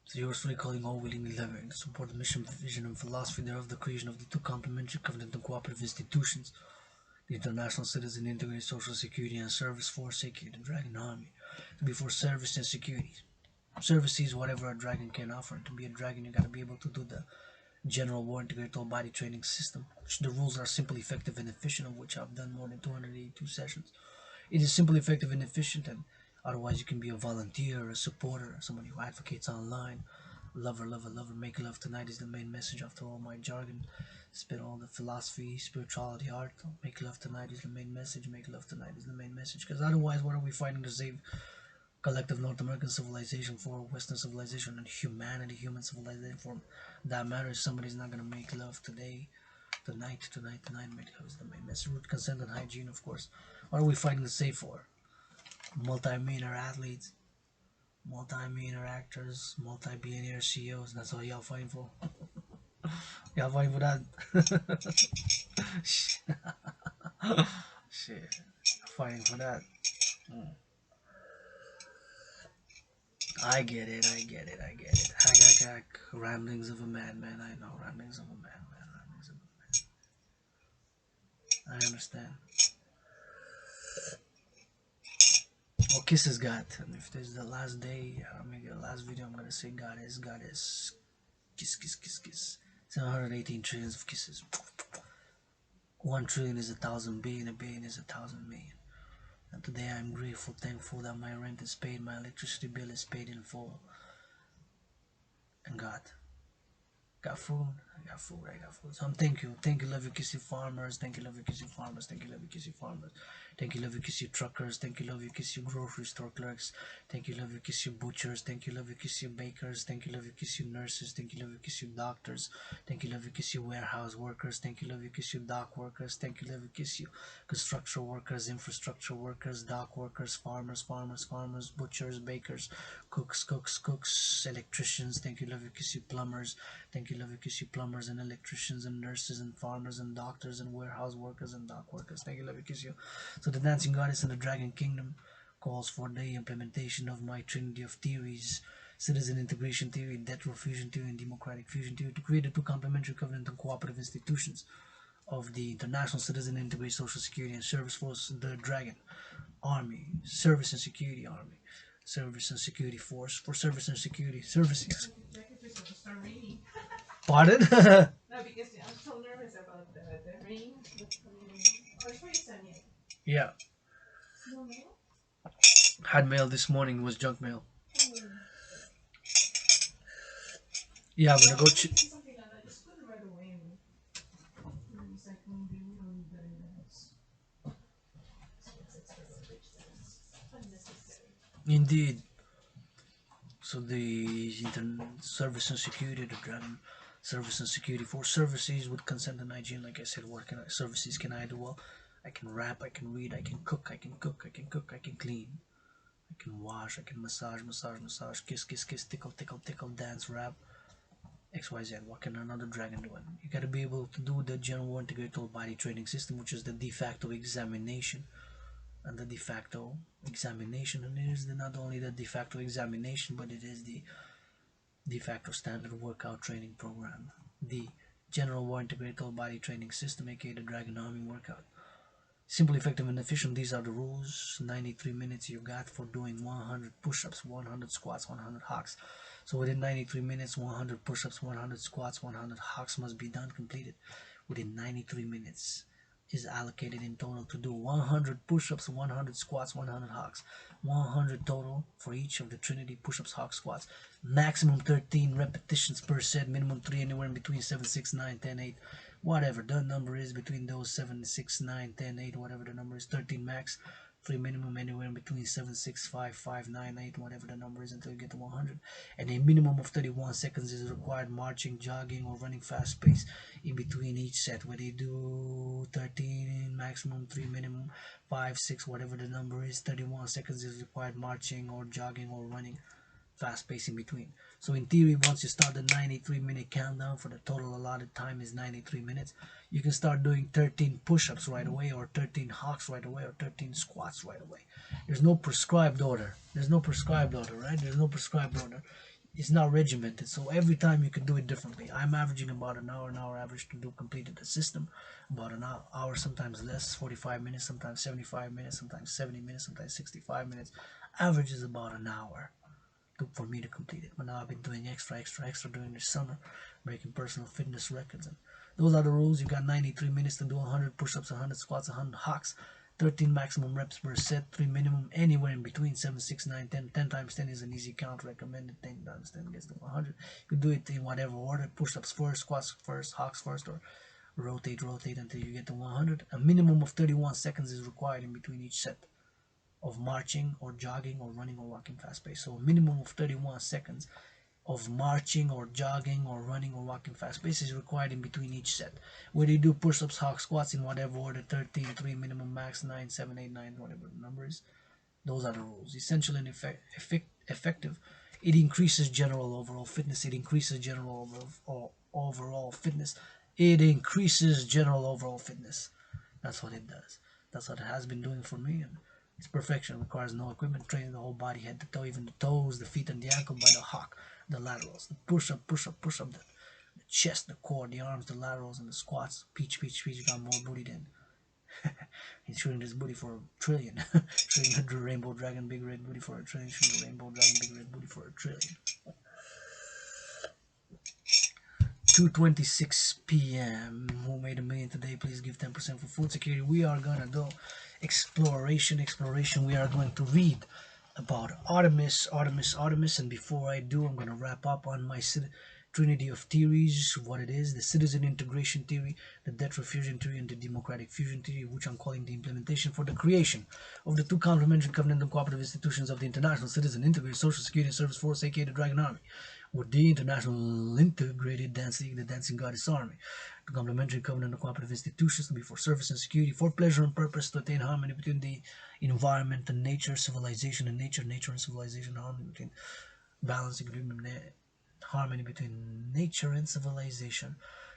So yours truly calling all willing endeavoring to support the mission, vision, and philosophy thereof, the creation of the two complementary, covenant, and cooperative institutions, the International Citizen Integrated Social Security and Service Force, aka the Dragan Army, to be for service and security. Service is whatever a dragon can offer. To be a dragon, you gotta be able to do the general war integrated all body training system, which the rules are simple, effective, and efficient, of which I've done more than 282 sessions. It is simple, effective, and efficient, and otherwise you can be a volunteer, a supporter, somebody who advocates online. Lover, lover, lover, make love tonight is the main message after all my jargon. Spit all the philosophy, spirituality, art. Make love tonight is the main message. Make love tonight is the main message. Because otherwise, what are we fighting to save? Collective North American civilization for Western civilization and humanity, human civilization for that matters. Somebody's not gonna make love today, tonight. Make love is the main message. Root consent and hygiene, of course. What are we fighting to save for? Multi-millionaire athletes, multi-millionaire actors, multi-billionaire CEOs. That's all y'all fighting for. Y'all fighting for that. Shit, fighting for that. I get it. Hack, hack, hack. Ramblings of a madman. I know. Ramblings of a madman. Ramblings of a man. I understand. Well, kisses got. And if this is the last day, maybe the last video, I'm gonna say God is. Kiss, kiss, kiss, kiss. 718 trillions of kisses. 1 trillion is 1,000 billion. A billion is 1,000 million. And today I'm grateful, thankful that my rent is paid, my electricity bill is paid in full. And God. Got food, I got food. So I'm thank you, love you, kiss you farmers, thank you, love you, kiss you farmers, thank you, love you, kiss you farmers, thank you, love you, kiss you truckers, thank you, love you, kiss you grocery store clerks, thank you, love you, kiss you butchers, thank you, love you, kiss you bakers, thank you, love you, kiss you nurses, thank you, love you, kiss you doctors, thank you, love you, kiss you warehouse workers, thank you, love you, kiss you dock workers, thank you, love you, kiss you construction workers, infrastructure workers, dock workers, farmers, butchers, bakers, cooks, electricians, thank you, love you, kiss you plumbers, thank you, love you, kiss you plumbers and electricians and nurses and farmers and doctors and warehouse workers and dock workers. Thank you, love you, kiss you. So the dancing goddess in the Dragon Kingdom calls for the implementation of my trinity of theories: citizen integration theory, debt refusion theory, and democratic fusion theory, to create the two complementary, covenant, and cooperative institutions of the International Citizen Integrated Social Security and Service Force, the Dragon Army, Service and Security Army, Service and Security Force, for Service and Security Services. Pardon? No, because I'm so nervous about the rain. Yeah. No mail? Had mail this morning, was junk mail. Yeah, I'm gonna go check. Indeed. So the Service and Security, the Dragon Service and Security Force, services with consent and hygiene. Like I said, what services can I do? Well, I can rap, I can read, I can cook, I can clean, I can wash, I can massage, kiss, tickle, dance, rap, XYZ. What can another dragon do? And you gotta be able to do the general integrated body training system, which is the de facto examination. And the de facto examination, and it is not only the de facto examination, but it is the de facto standard workout training program, the general war integrated body training system, aka the Dragon Army workout. Simple, effective, and efficient. These are the rules. 93 minutes you got for doing 100 push-ups, 100 squats, 100 hocks. So within 93 minutes, 100 push-ups, 100 squats, 100 hocks must be done, completed. Within 93 minutes is allocated in total to do 100 push-ups, 100 squats, 100 hocks. 100 total for each of the Trinity push-ups, hocks, squats. Maximum 13 repetitions per set, minimum 3, anywhere in between 7, 6, 9, 10, 8. Whatever the number is between those 7, 6, 9, 10, 8, whatever the number is, 13 max. 3 minimum anywhere in between 7, 6, 5, 5, 9, 8, whatever the number is until you get to 100. And a minimum of 31 seconds is required marching, jogging, or running fast pace in between each set. Whether you do 13 maximum, 3 minimum, 5, 6, whatever the number is, 31 seconds is required marching or jogging or running fast pace in between. So in theory, once you start the 93-minute countdown, for the total allotted time is 93 minutes, you can start doing 13 push-ups right away, or 13 hawks right away, or 13 squats right away. There's no prescribed order. There's no prescribed order, right? There's no prescribed order. It's not regimented, so every time you can do it differently. I'm averaging about an hour average to do completed the system. About an hour, sometimes less, 45 minutes, sometimes 75 minutes, sometimes 70 minutes, sometimes 65 minutes. Average is about an hour for me to complete it. But now I've been doing extra during the summer, breaking personal fitness records. And those are the rules. You got 93 minutes to do 100 push-ups, 100 squats, 100 hawks, 13 maximum reps per set, 3 minimum, anywhere in between 7, 6, 9, 10. 10 times 10 is an easy count, recommended. 10 times 10 gets to 100. You can do it in whatever order: push-ups first, squats first, hawks first, or rotate until you get to 100. A minimum of 31 seconds is required in between each set of marching or jogging or running or walking fast pace. So a minimum of 31 seconds of marching or jogging or running or walking fast pace is required in between each set. Whether you do push-ups, hawk, squats in whatever order, 13, 3 minimum, max 9, 7, 8, 9, whatever the number is. Those are the rules. Essential and effective. It increases general overall fitness. It increases general overall fitness. It increases general overall fitness. That's what it does. That's what it has been doing for me. And its perfection requires no equipment, training the whole body, head to toe, even the toes, the feet, and the ankle by the hawk, the laterals, the push-up, the chest, the core, the arms, the laterals, and the squats. Peach, you got more booty than. He's shooting this booty for a trillion. Shooting the rainbow dragon, big red booty for a trillion. Shooting the rainbow dragon, big red booty for a trillion. 2:26 p.m. Who made $1 million today? Please give 10% for food security. We are gonna do exploration. We are going to read about Artemis. And before I do, I'm gonna wrap up on my trinity of theories, what it is: the citizen integration theory, the debt refusion theory, and the democratic fusion theory, which I'm calling the implementation for the creation of the two complementary covenant and cooperative institutions of the International Citizen Integrated Social Security and Service Force, aka the Dragon Army, with the International Integrated the Dancing Goddess Army. The complementary covenant and cooperative institutions to be for service and security, for pleasure and purpose, to attain harmony between the environment and nature, civilization and nature and civilization, harmony between balance, agreement, harmony between nature and civilization,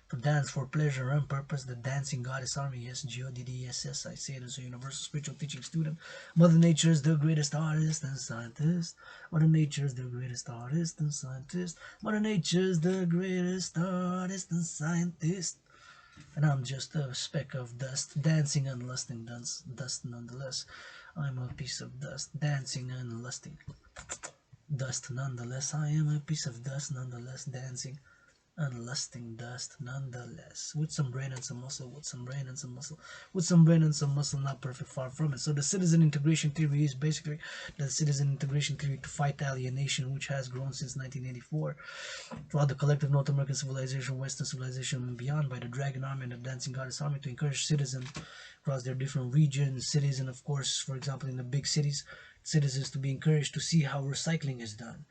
to dance for pleasure and purpose, the Dancing Goddess Army. Yes, G-O-D-D-S-S. I say it as a universal spiritual teaching student. Mother Nature is the greatest artist and scientist. Mother Nature is the greatest artist and scientist. Mother Nature is the greatest artist and scientist. And I'm just a speck of dust, dancing and lusting, dust nonetheless. I'm a piece of dust, dancing and lusting. Dust nonetheless. I am a piece of dust nonetheless, dancing and lusting dust nonetheless, with some brain and some muscle, not perfect, far from it. So the citizen integration theory is basically the citizen integration theory to fight alienation, which has grown since 1984 throughout the collective North American civilization, Western civilization, and beyond, by the Dragon Army and the Dancing Goddess Army, to encourage citizens across their different regions, cities, and of course, for example, in the big cities, citizens to be encouraged to see how recycling is done.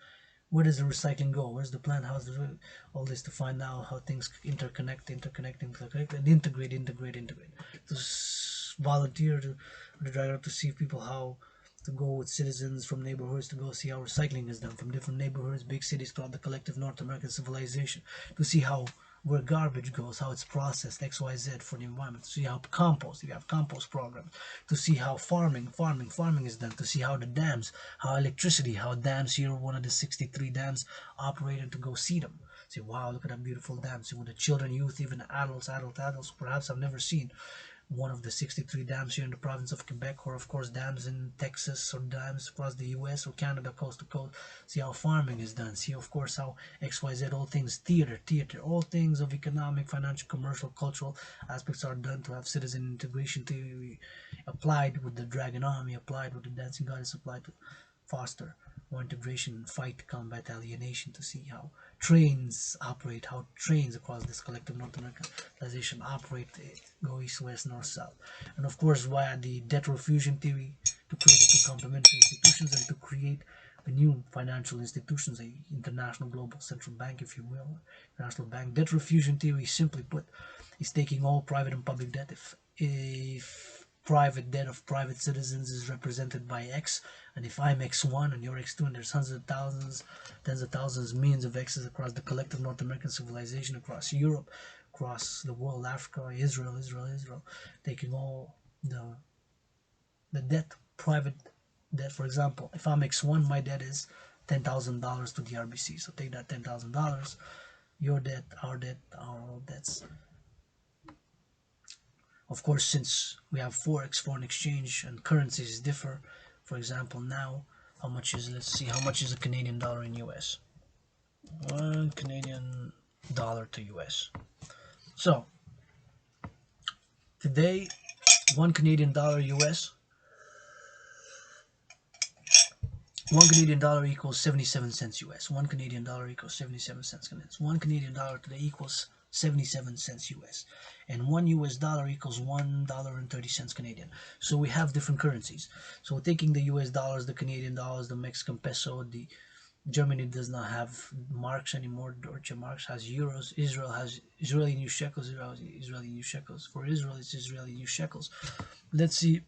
Where does the recycling go? Where's the plant? How's the all this, to find out how things interconnect, and integrate. To volunteer to the driver to see people how to go with citizens from neighborhoods to go see how recycling is done from different neighborhoods, big cities throughout the collective North American civilization, to see how where garbage goes, how it's processed, XYZ, for the environment, to see how compost, you have compost programs, to see how farming is done, to see how the dams, how electricity, how dams here, one of the 63 dams operated, to go see them. Say, wow, look at that beautiful dam. See, when the children, youth, even adults, perhaps I've never seen one of the 63 dams here in the province of Quebec, or of course dams in Texas, or dams across the US or Canada, coast to coast. See how farming is done. See, of course, how XYZ, all things theater, all things of economic, financial, commercial, cultural aspects are done to have citizen integration theory applied with the Dragon Army, applied with the Dancing Goddess, applied to foster more integration, fight, combat alienation, to see how trains operate, how trains across this collective North American civilization operate, go east, west, north, south. And of course, via the debt refusion theory, to create the two complementary institutions and to create a new financial institutions, a international global central bank, if you will, national bank. Debt refusion theory, simply put, is taking all private and public debt. If private debt of private citizens is represented by X, and if I'm X1 and you're X2, and there's hundreds of thousands, tens of thousands, millions of X's across the collective North American civilization, across Europe, across the world, Africa, Israel, taking all the debt, private debt. For example, if I'm X1, my debt is $10,000 to the RBC. So take that $10,000, your debt, our all debts. Of course, since we have Forex, foreign exchange, and currencies differ, for example, now, how much is, let's see, how much is a Canadian dollar in US? 1 Canadian dollar to US. So, today, 1 Canadian dollar US, 1 Canadian dollar equals 77 cents US. 1 Canadian dollar equals 77 cents Canadian. 1 Canadian dollar today equals 77 cents US. And 1 US dollar equals $1.30 Canadian. So we have different currencies. So taking the US dollars, the Canadian dollars, the Mexican peso, the Germany does not have marks anymore. Deutsche Marks has euros. Israel has Israeli new shekels. Israeli new shekels. For Israel, it's Israeli new shekels. Let's see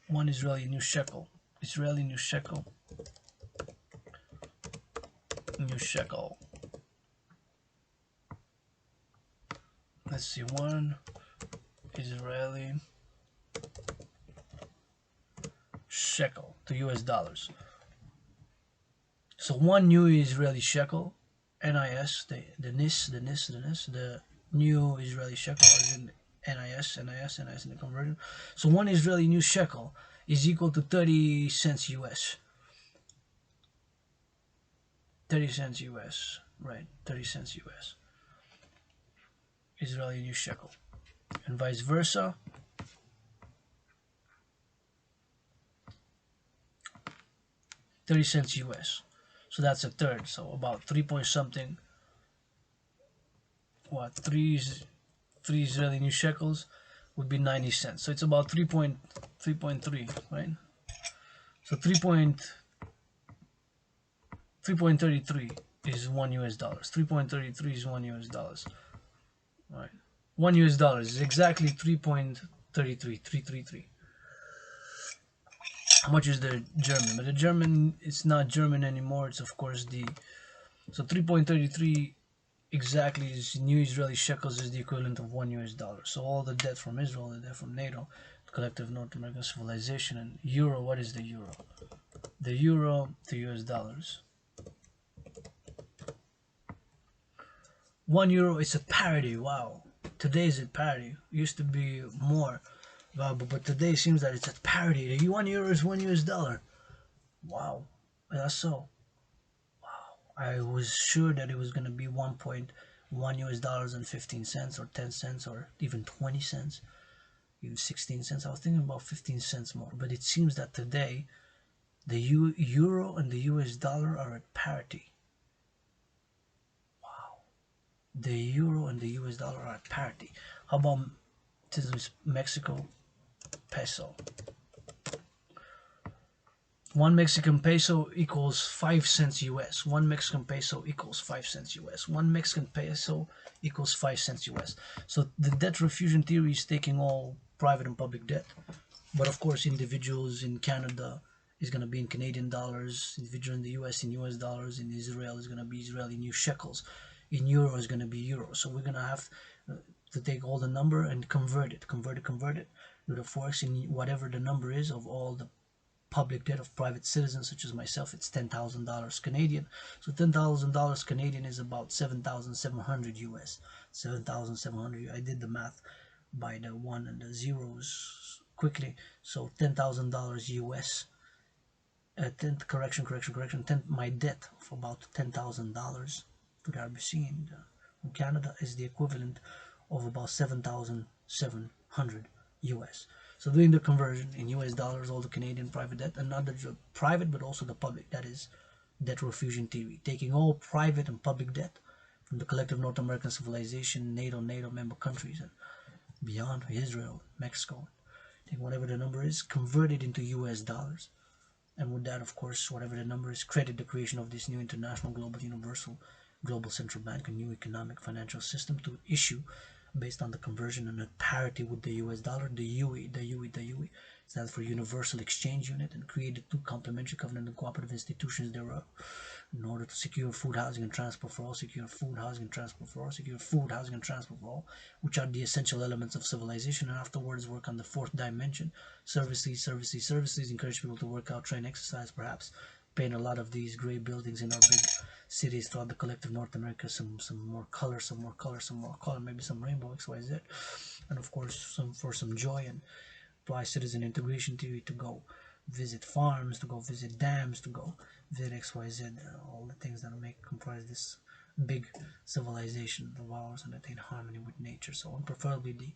one Israeli new shekel. Israeli new shekel. New shekel. Let's see, one Israeli shekel to US dollars. So one new Israeli shekel, NIS, the new Israeli shekel is in NIS in the conversion. So one Israeli new shekel is equal to 30 cents US. 30 cents US, right, 30 cents US. Israeli new shekel. And vice versa. $0.30 US. So that's a third. So about 3 point something. What, three Israeli new shekels would be 90 cents. So it's about 3.3, right? So 3.33 is 1 US dollars. 3.33 is 1 US dollars. Right. 1 US dollar is exactly 3.33. How much is the German? But the German, it's not German anymore. It's of course so 3.33 exactly is new Israeli shekels is the equivalent of 1 US dollar. So all the debt from Israel, the debt from NATO, the collective North American civilization, and euro. What is the euro? The euro to US dollars. 1 euro is a parity. Wow. Today is at parity. Used to be more. But today it seems that it's at parity. The 1 euro is 1 US dollar. Wow. That's so. Wow. I was sure that it was going to be 1.1 US dollars and 15 cents or 10 cents or even 20 cents. Even 16 cents. I was thinking about 15 cents more. But it seems that today the euro and the US dollar are at parity. The euro and the US dollar are at parity. How about Mexico peso? 1 Mexican peso equals 5 cents US. 1 Mexican peso equals 5 cents US. 1 Mexican peso equals 5 cents US. So the debt refusion theory is taking all private and public debt. But of course, individuals in Canada is going to be in Canadian dollars. Individual in the US in US dollars. In Israel is going to be Israeli new shekels. In euro is going to be euro. So we're going to have to take all the number and convert it. Do the forex in whatever the number is of all the public debt of private citizens such as myself. It's $10,000 Canadian. So $10,000 Canadian is about 7,700 US. 7,700. I did the math by the one and the zeros quickly. So $10,000 US. Correction. My debt of about $10,000 to the RBC in Canada is the equivalent of about 7,700 US. So doing the conversion in US dollars, all the Canadian private debt, and not the private but also the public, that is debt refusion theory, taking all private and public debt from the collective North American civilization, NATO member countries, and beyond, Israel, Mexico, take whatever the number is, convert it into US dollars, and with that, of course, whatever the number is, credit the creation of this new international global universal global central bank, a new economic financial system to issue based on the conversion and at parity with the US dollar. The UE stands for Universal Exchange Unit, and created two complementary covenant and cooperative institutions thereof in order to secure food, housing, and transport for all, secure food, housing, and transport for all, secure food, housing, and transport for all, which are the essential elements of civilization, and afterwards work on the fourth dimension, services, encourage people to work out, train, exercise, perhaps paint a lot of these gray buildings in our big cities throughout the collective North America, some more color, maybe some rainbow, XYZ, and of course some joy, and apply citizen integration theory to go visit farms, to go visit dams, to go visit XYZ, all the things that make comprise this big civilization of ours and attain harmony with nature. So, and preferably the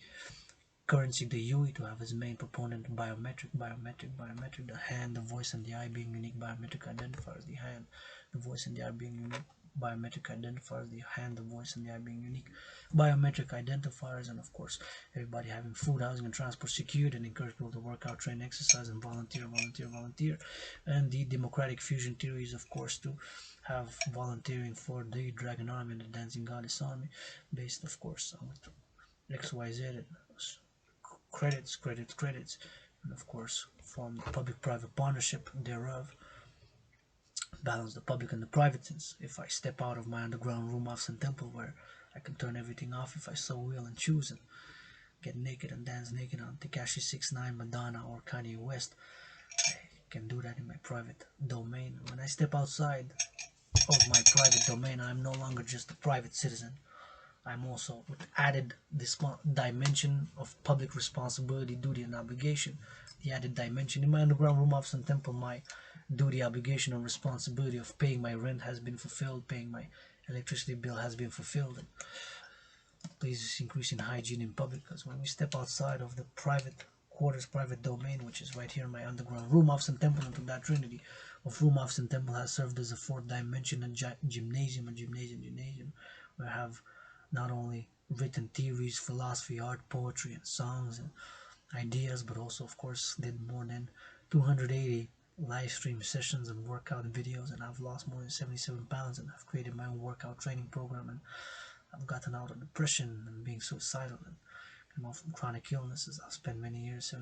currency, the UE, to have as main proponent biometric, the hand, the voice, and the eye being unique biometric identifiers, the hand, the voice, and the eye being unique biometric identifiers, the hand, the voice, and the eye being unique biometric identifiers, and of course everybody having food, housing, and transport secured, and encourage people to work out, train, exercise, and volunteer. And the democratic fusion theory is, of course, to have volunteering for the Dragan army and the dancing goddess army, based, of course, on XYZ credits, and of course form the public-private partnership thereof, balance the public and the private, since if I step out of my underground room office and temple where I can turn everything off if I so will and choose, and get naked and dance naked on Tekashi 6ix9ine, Madonna, or Kanye West, I can do that in my private domain. When I step outside of my private domain, I'm no longer just a private citizen. I'm also with added this dimension of public responsibility, duty, and obligation. The added dimension in my underground room office and temple, my duty, obligation, and responsibility of paying my rent has been fulfilled, paying my electricity bill has been fulfilled, and please increase in hygiene in public, because when we step outside of the private quarters, private domain, which is right here in my underground room office and temple, into that trinity of room office and temple has served as a fourth dimension and gymnasium, where I have not only written theories, philosophy, art, poetry, and songs and ideas, but also, of course, did more than 280 live stream sessions and workout videos, and I've lost more than 77 pounds, and I've created my own workout training program, and I've gotten out of depression and being suicidal, and come off from chronic illnesses. I've spent many years,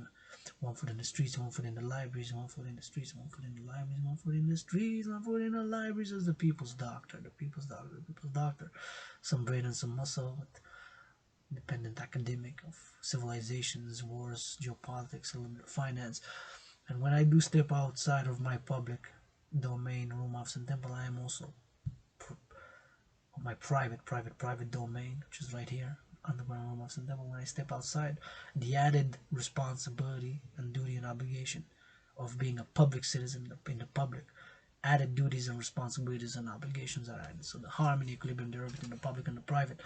one foot in the streets, one foot in the libraries, one foot in the streets, one foot in the libraries, one foot in the streets, one foot in the libraries as the people's doctor, some brain and some muscle, with independent academic of civilizations, wars, geopolitics, a little bit of finance. And when I do step outside of my public domain, room, office, and temple, I am also my private domain, which is right here, underground room, office, and temple. When I step outside, the added responsibility and duty and obligation of being a public citizen in the public, added duties and responsibilities and obligations are added. So the harmony, equilibrium there between the public and the private.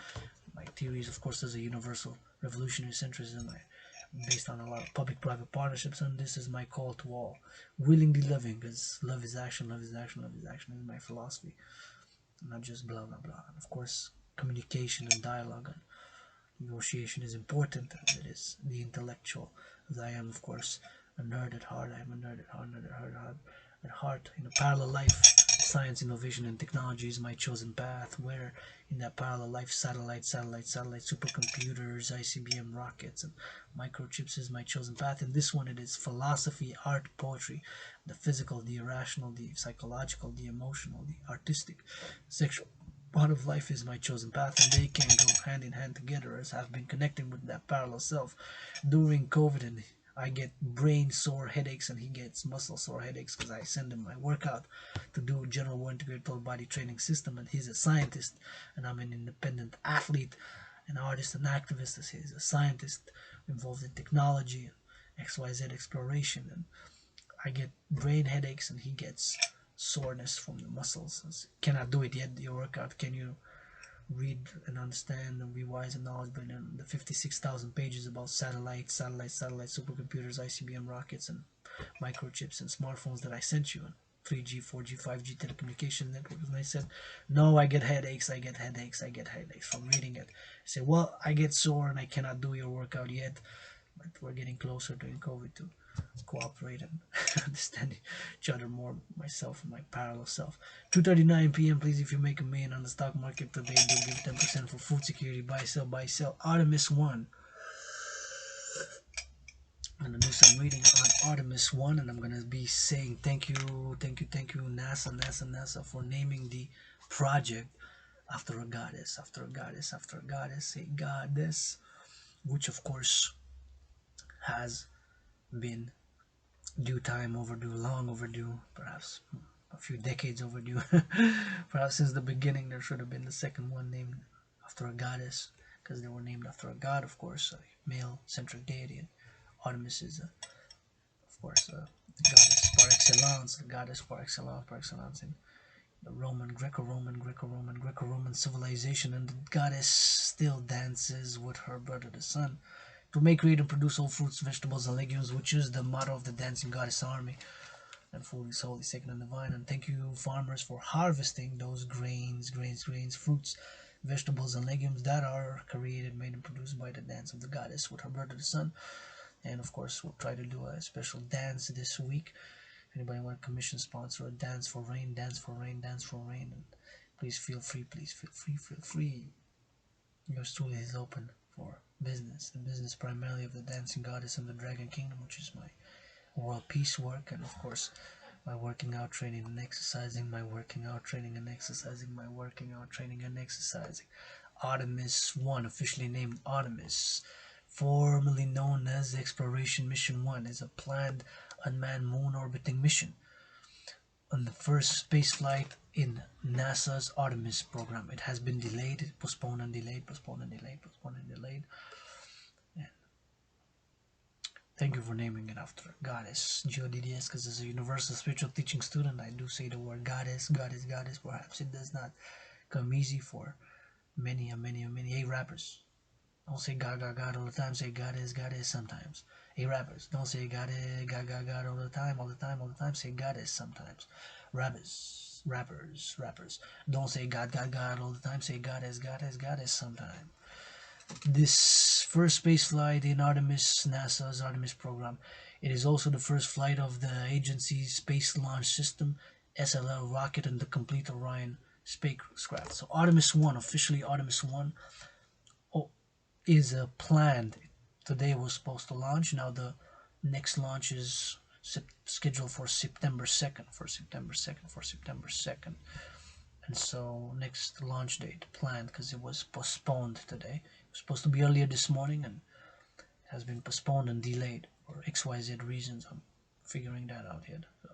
My theories, of course, is a universal revolutionary centrism based on a lot of public-private partnerships, and this is my call to all willingly loving, because love is action, love is my philosophy, not just blah blah blah. And of course, communication and dialogue and negotiation is important, as it is the intellectual, as I am, of course, a nerd at heart. I am a nerd at heart. In a parallel life, science, innovation, and technology is my chosen path, where in that parallel life, satellites, supercomputers, ICBM rockets, and microchips is my chosen path. In this one, it is philosophy, art, poetry, the physical, the irrational, the psychological, the emotional, the artistic, sexual part of life is my chosen path, and they can go hand in hand together, as I've been connecting with that parallel self during COVID, and I get brain sore headaches and he gets muscle sore headaches because I send him my workout to do general war integrated total body training system, and he's a scientist and I'm an independent athlete, an artist and activist, as he's a scientist involved in technology and XYZ exploration, and I get brain headaches and he gets soreness from the muscles. Cannot do it yet, your workout. Can you read and understand and be wise and knowledgeable in the 56,000 pages about satellites, supercomputers, ICBM rockets, and microchips and smartphones that I sent you, and 3G, 4G, 5G telecommunication networks? And I said, no, I get headaches from reading it. I said, well, I get sore and I cannot do your workout yet. but we're getting closer during COVID to cooperate and understand each other more. Myself and my parallel self. 2:39 p.m. Please, if you make a million on the stock market today, do give 10% for food security. Buy, sell, buy, sell. Artemis 1. I'm gonna do some reading on Artemis 1, and I'm gonna be saying thank you, NASA for naming the project after a goddess, a goddess, which of course has been due time overdue, long overdue, perhaps a few decades overdue. Perhaps since the beginning there should have been the second one named after a goddess, because they were named after a god, of course, a male-centric deity. And Artemis is, of course, a goddess par excellence, the goddess par excellence in the Roman, Greco-Roman civilization, and the goddess still dances with her brother the sun to make, create, and produce all fruits, vegetables, and legumes, which is the motto of the dancing goddess army. And food is holy, sacred, and divine. And thank you, farmers, for harvesting those grains, fruits, vegetables, and legumes that are created, made, and produced by the dance of the goddess with her brother the sun. And of course, we'll try to do a special dance this week. Anybody want to commission, sponsor a dance for rain, dance for rain, dance for rain, and please feel free, feel free. Yours truly is open for business, the business primarily of the dancing goddess and the Dragan kingdom, which is my world peace work, and of course my working out, training, and exercising, my working out, training, and exercising, my working out, training, and exercising. Artemis 1, officially named Artemis, formerly known as Exploration Mission 1, is a planned unmanned moon orbiting mission on the first space flight in NASA's Artemis program. It has been delayed, postponed and delayed, postponed and delayed, postponed and delayed. And thank you for naming it after goddess, GODDS, because as a universal spiritual teaching student, I do say the word goddess, goddess, goddess. Perhaps it does not come easy for many rappers. Don't say God, God, God all the time. Say goddess, goddess sometimes. Hey, rappers, don't say goddess, God, God, God all the time, all the time, all the time. Say goddess sometimes. Rappers. Don't say God, God, God all the time. Say goddess, goddess, goddess sometime. This first space flight in Artemis, NASA's Artemis program. It is also the first flight of the agency's Space Launch System, SLL rocket, and the complete Orion spacecraft. So Artemis 1, officially Artemis 1, is planned. Today was supposed to launch. Now the next launch is scheduled for September 2nd, and so next launch date planned, because it was postponed today. It was supposed to be earlier this morning and has been postponed and delayed for XYZ reasons. I'm figuring that out yet. So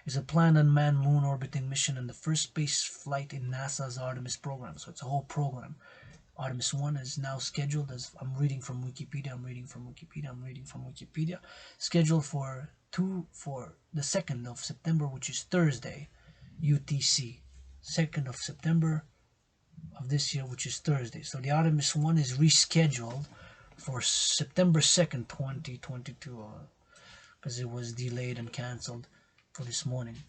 it's a planned unmanned moon orbiting mission and the first space flight in NASA's Artemis program. So it's a whole program. Artemis 1 is now scheduled, as I'm reading from Wikipedia, scheduled for the 2nd of September, which is Thursday, UTC. 2nd of September of this year, which is Thursday. So the Artemis 1 is rescheduled for September 2nd, 2022, because it was delayed and cancelled for this morning.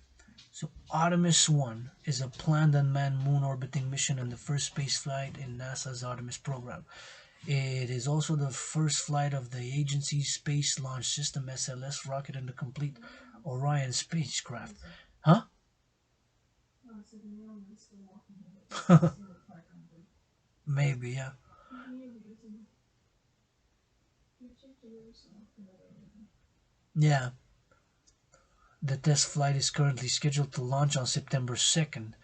So Artemis 1 is a planned unmanned moon orbiting mission and the first space flight in NASA's Artemis program. It is also the first flight of the agency's Space Launch System SLS rocket and the complete Orion spacecraft. Huh? Maybe, yeah. Yeah. The test flight is currently scheduled to launch on September 2nd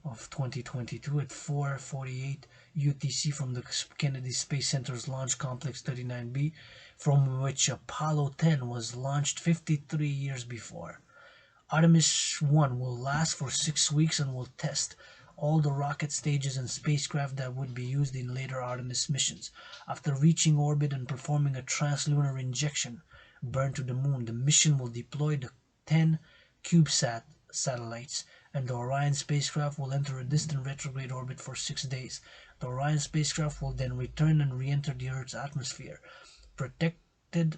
of 2022 at 4:48 UTC from the Kennedy Space Center's Launch Complex 39B, from which Apollo 10 was launched 53 years before. Artemis 1 will last for 6 weeks and will test all the rocket stages and spacecraft that would be used in later Artemis missions. After reaching orbit and performing a translunar injection burn to the moon, the mission will deploy the 10 CubeSat satellites, and the Orion spacecraft will enter a distant retrograde orbit for 6 days. The Orion spacecraft will then return and re-enter the Earth's atmosphere, protected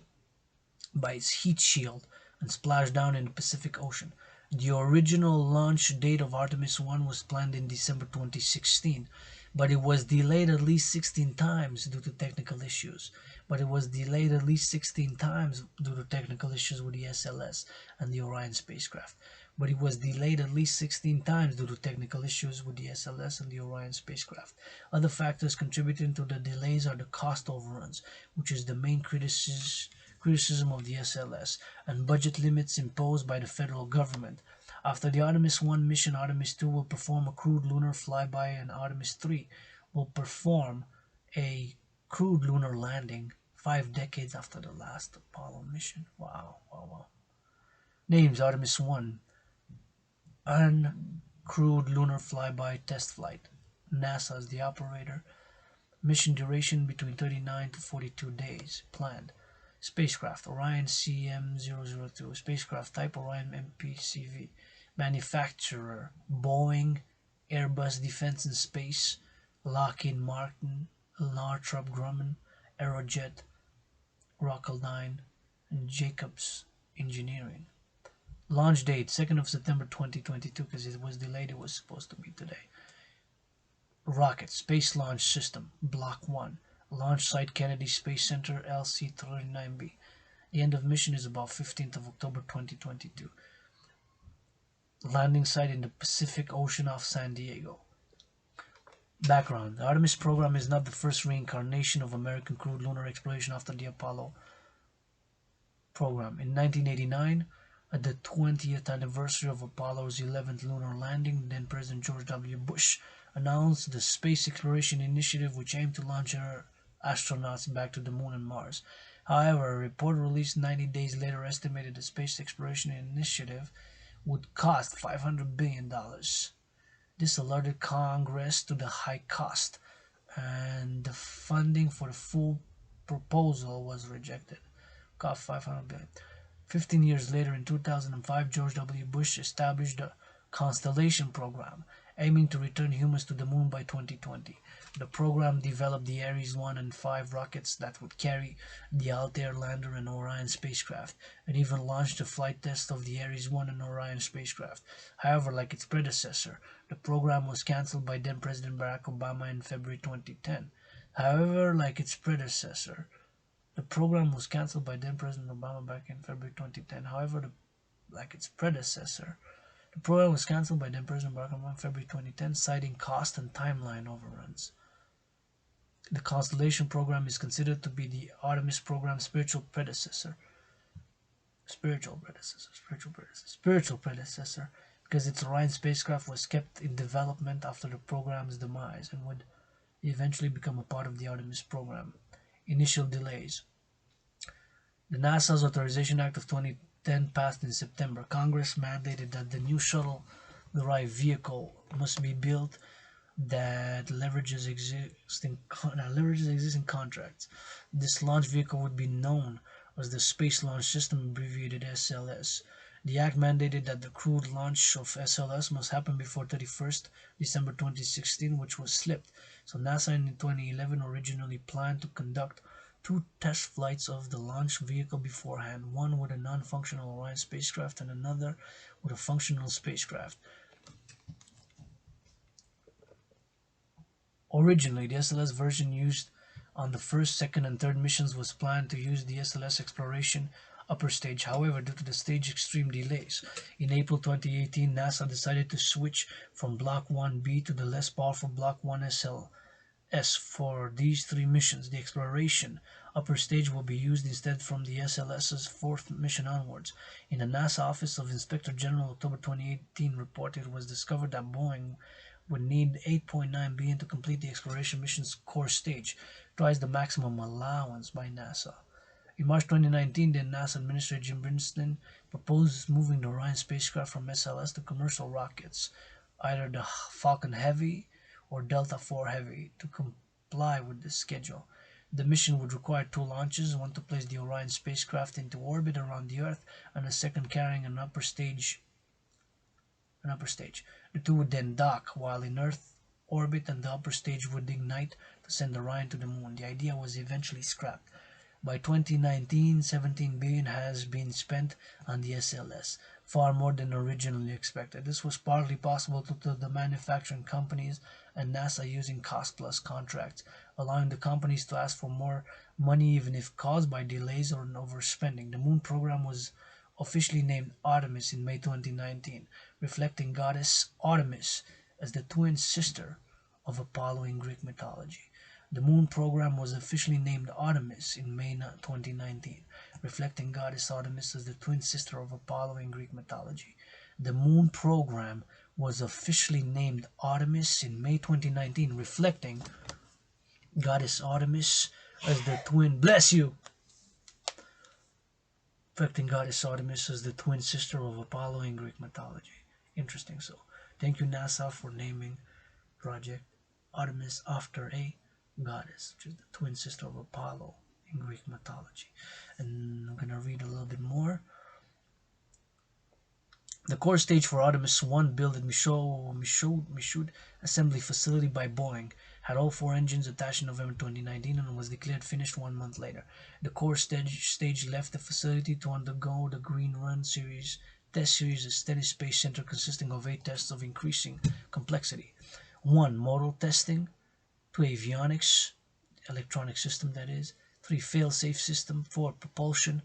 by its heat shield, and splash down in the Pacific Ocean. The original launch date of Artemis 1 was planned in December 2016, but it was delayed at least 16 times due to technical issues. but it was delayed at least 16 times due to technical issues with the SLS and the Orion spacecraft. But it was delayed at least 16 times due to technical issues with the SLS and the Orion spacecraft. Other factors contributing to the delays are the cost overruns, which is the main criticism of the SLS, and budget limits imposed by the federal government. After the Artemis 1 mission, Artemis 2 will perform a crewed lunar flyby, and Artemis 3 will perform a crewed lunar landing 5 decades after the last Apollo mission. Wow, wow, wow. Names: Artemis 1, uncrewed lunar flyby test flight. NASA is the operator. Mission duration between 39 to 42 days. Planned. Spacecraft Orion CM002. Spacecraft type Orion MPCV. Manufacturer Boeing, Airbus Defence and Space, Lockheed Martin, Northrop Grumman, Aerojet, Rocketdyne, and Jacobs Engineering. Launch date 2nd of September 2022, because it was delayed. It was supposed to be today. Rocket Space Launch System Block 1. Launch site Kennedy Space Center LC-39B. The end of mission is about 15th of October 2022. Landing site in the Pacific Ocean off San Diego. Background: the Artemis program is not the first reincarnation of American crewed lunar exploration after the Apollo program. In 1989, at the 20th anniversary of Apollo's 11th lunar landing, then President George W. Bush announced the Space Exploration Initiative, which aimed to launch astronauts back to the Moon and Mars. However, a report released 90 days later estimated the Space Exploration Initiative would cost $500 billion. This alerted Congress to the high cost, and the funding for the full proposal was rejected. Cost $500 billion. 15 years later, in 2005, George W. Bush established the Constellation program, aiming to return humans to the moon by 2020. The program developed the Ares 1 and 5 rockets that would carry the Altair lander and Orion spacecraft, and even launched a flight test of the Ares 1 and Orion spacecraft. However, like its predecessor, the program was cancelled by then President Barack Obama in February 2010. However, like its predecessor, the program was cancelled by then President Obama back in February 2010. However, like its predecessor, the program was cancelled by then President Barack Obama in February 2010, citing cost and timeline overruns. The Constellation program is considered to be the Artemis program's spiritual predecessor, because its Orion spacecraft was kept in development after the program's demise and would eventually become a part of the Artemis program. Initial delays. The NASA's Authorization Act of 2010 passed in September. Congress mandated that the new shuttle-derived vehicle must be built that leverages existing contracts. This launch vehicle would be known as the Space Launch System, abbreviated SLS. The Act mandated that the crewed launch of SLS must happen before 31st December 2016, which was slipped. So NASA in 2011 originally planned to conduct 2 test flights of the launch vehicle beforehand, one with a non-functional Orion spacecraft and another with a functional spacecraft. Originally, the SLS version used on the first, second, and third missions was planned to use the SLS exploration upper stage. However, due to the stage extreme delays, in April 2018, NASA decided to switch from Block 1B to the less powerful Block 1 SLS for these 3 missions. The exploration upper stage will be used instead from the SLS's 4th mission onwards. In the NASA Office of Inspector General October 2018 report, it was discovered that Boeing would need $8.9 billion to complete the exploration mission's core stage, twice the maximum allowance by NASA. In March 2019, then NASA Administrator Jim Brinston proposed moving the Orion spacecraft from SLS to commercial rockets, either the Falcon Heavy or Delta IV Heavy, to comply with the schedule. The mission would require 2 launches, one to place the Orion spacecraft into orbit around the Earth, and a second carrying an upper stage. The 2 would then dock while in Earth orbit, and the upper stage would ignite to send Orion to the moon. The idea was eventually scrapped. By 2019, $17 billion has been spent on the SLS, far more than originally expected. This was partly possible due to the manufacturing companies and NASA using cost-plus contracts. allowing the companies to ask for more money even if caused by delays or an overspending. The moon program was officially named Artemis in May 2019, reflecting goddess Artemis as the twin sister of Apollo in Greek mythology. The moon program was officially named Artemis in May 2019, reflecting goddess Artemis as the twin sister of Apollo in Greek mythology. The moon program was officially named Artemis in May 2019, reflecting goddess Artemis as the twin. Bless you! Reflecting goddess Artemis as the twin sister of Apollo in Greek mythology. Interesting. So, thank you NASA for naming Project Artemis after a goddess, which is the twin sister of Apollo in Greek mythology. And I'm gonna read a little bit more. The core stage for Artemis 1, built at Michoud Assembly Facility by Boeing, had all 4 engines attached in November 2019 and was declared finished 1 month later. The core stage left the facility to undergo the Green Run series test series, a steady space center consisting of 8 tests of increasing complexity. 1. Modal testing. 2. Avionics, electronic system that is. 3. Fail-safe system. 4. Propulsion.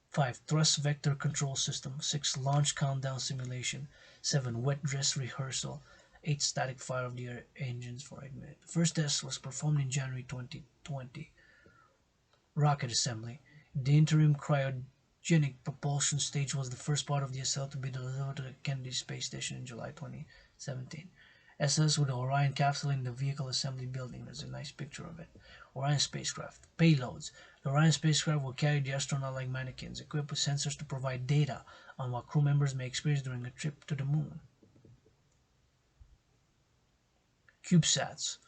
5. Thrust vector control system. 6. Launch countdown simulation. 7. Wet dress rehearsal. 8. Static fire of the engines for 8 minutes. The first test was performed in January 2020. Rocket assembly. The interim cryogenic propulsion stage was the first part of the SL to be delivered to the Kennedy Space Station in July 2017. SS with the Orion capsule in the vehicle assembly building. There's a nice picture of it. Orion spacecraft. Payloads. The Orion spacecraft will carry the astronaut like mannequins, equipped with sensors to provide data on what crew members may experience during a trip to the moon. CubeSats.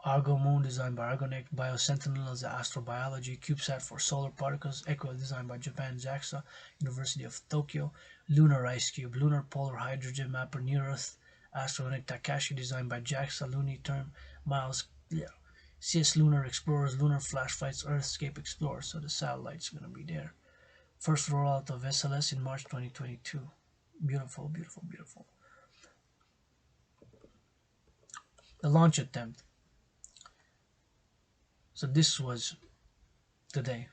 Argo Moon, designed by Argonet. Biosentinel is the astrobiology CubeSat for solar particles. Echo, designed by Japan JAXA, University of Tokyo. Lunar Ice Cube. Lunar Polar Hydrogen Mapper, Near Earth. Astronaut Takashi, designed by JAXA. Term Miles. CS Lunar Explorers, Lunar Flashlights, Earthscape Explorer. So the satellite's going to be there. First rollout of SLS in March 2022. Beautiful, beautiful, beautiful. The launch attempt. So this was today.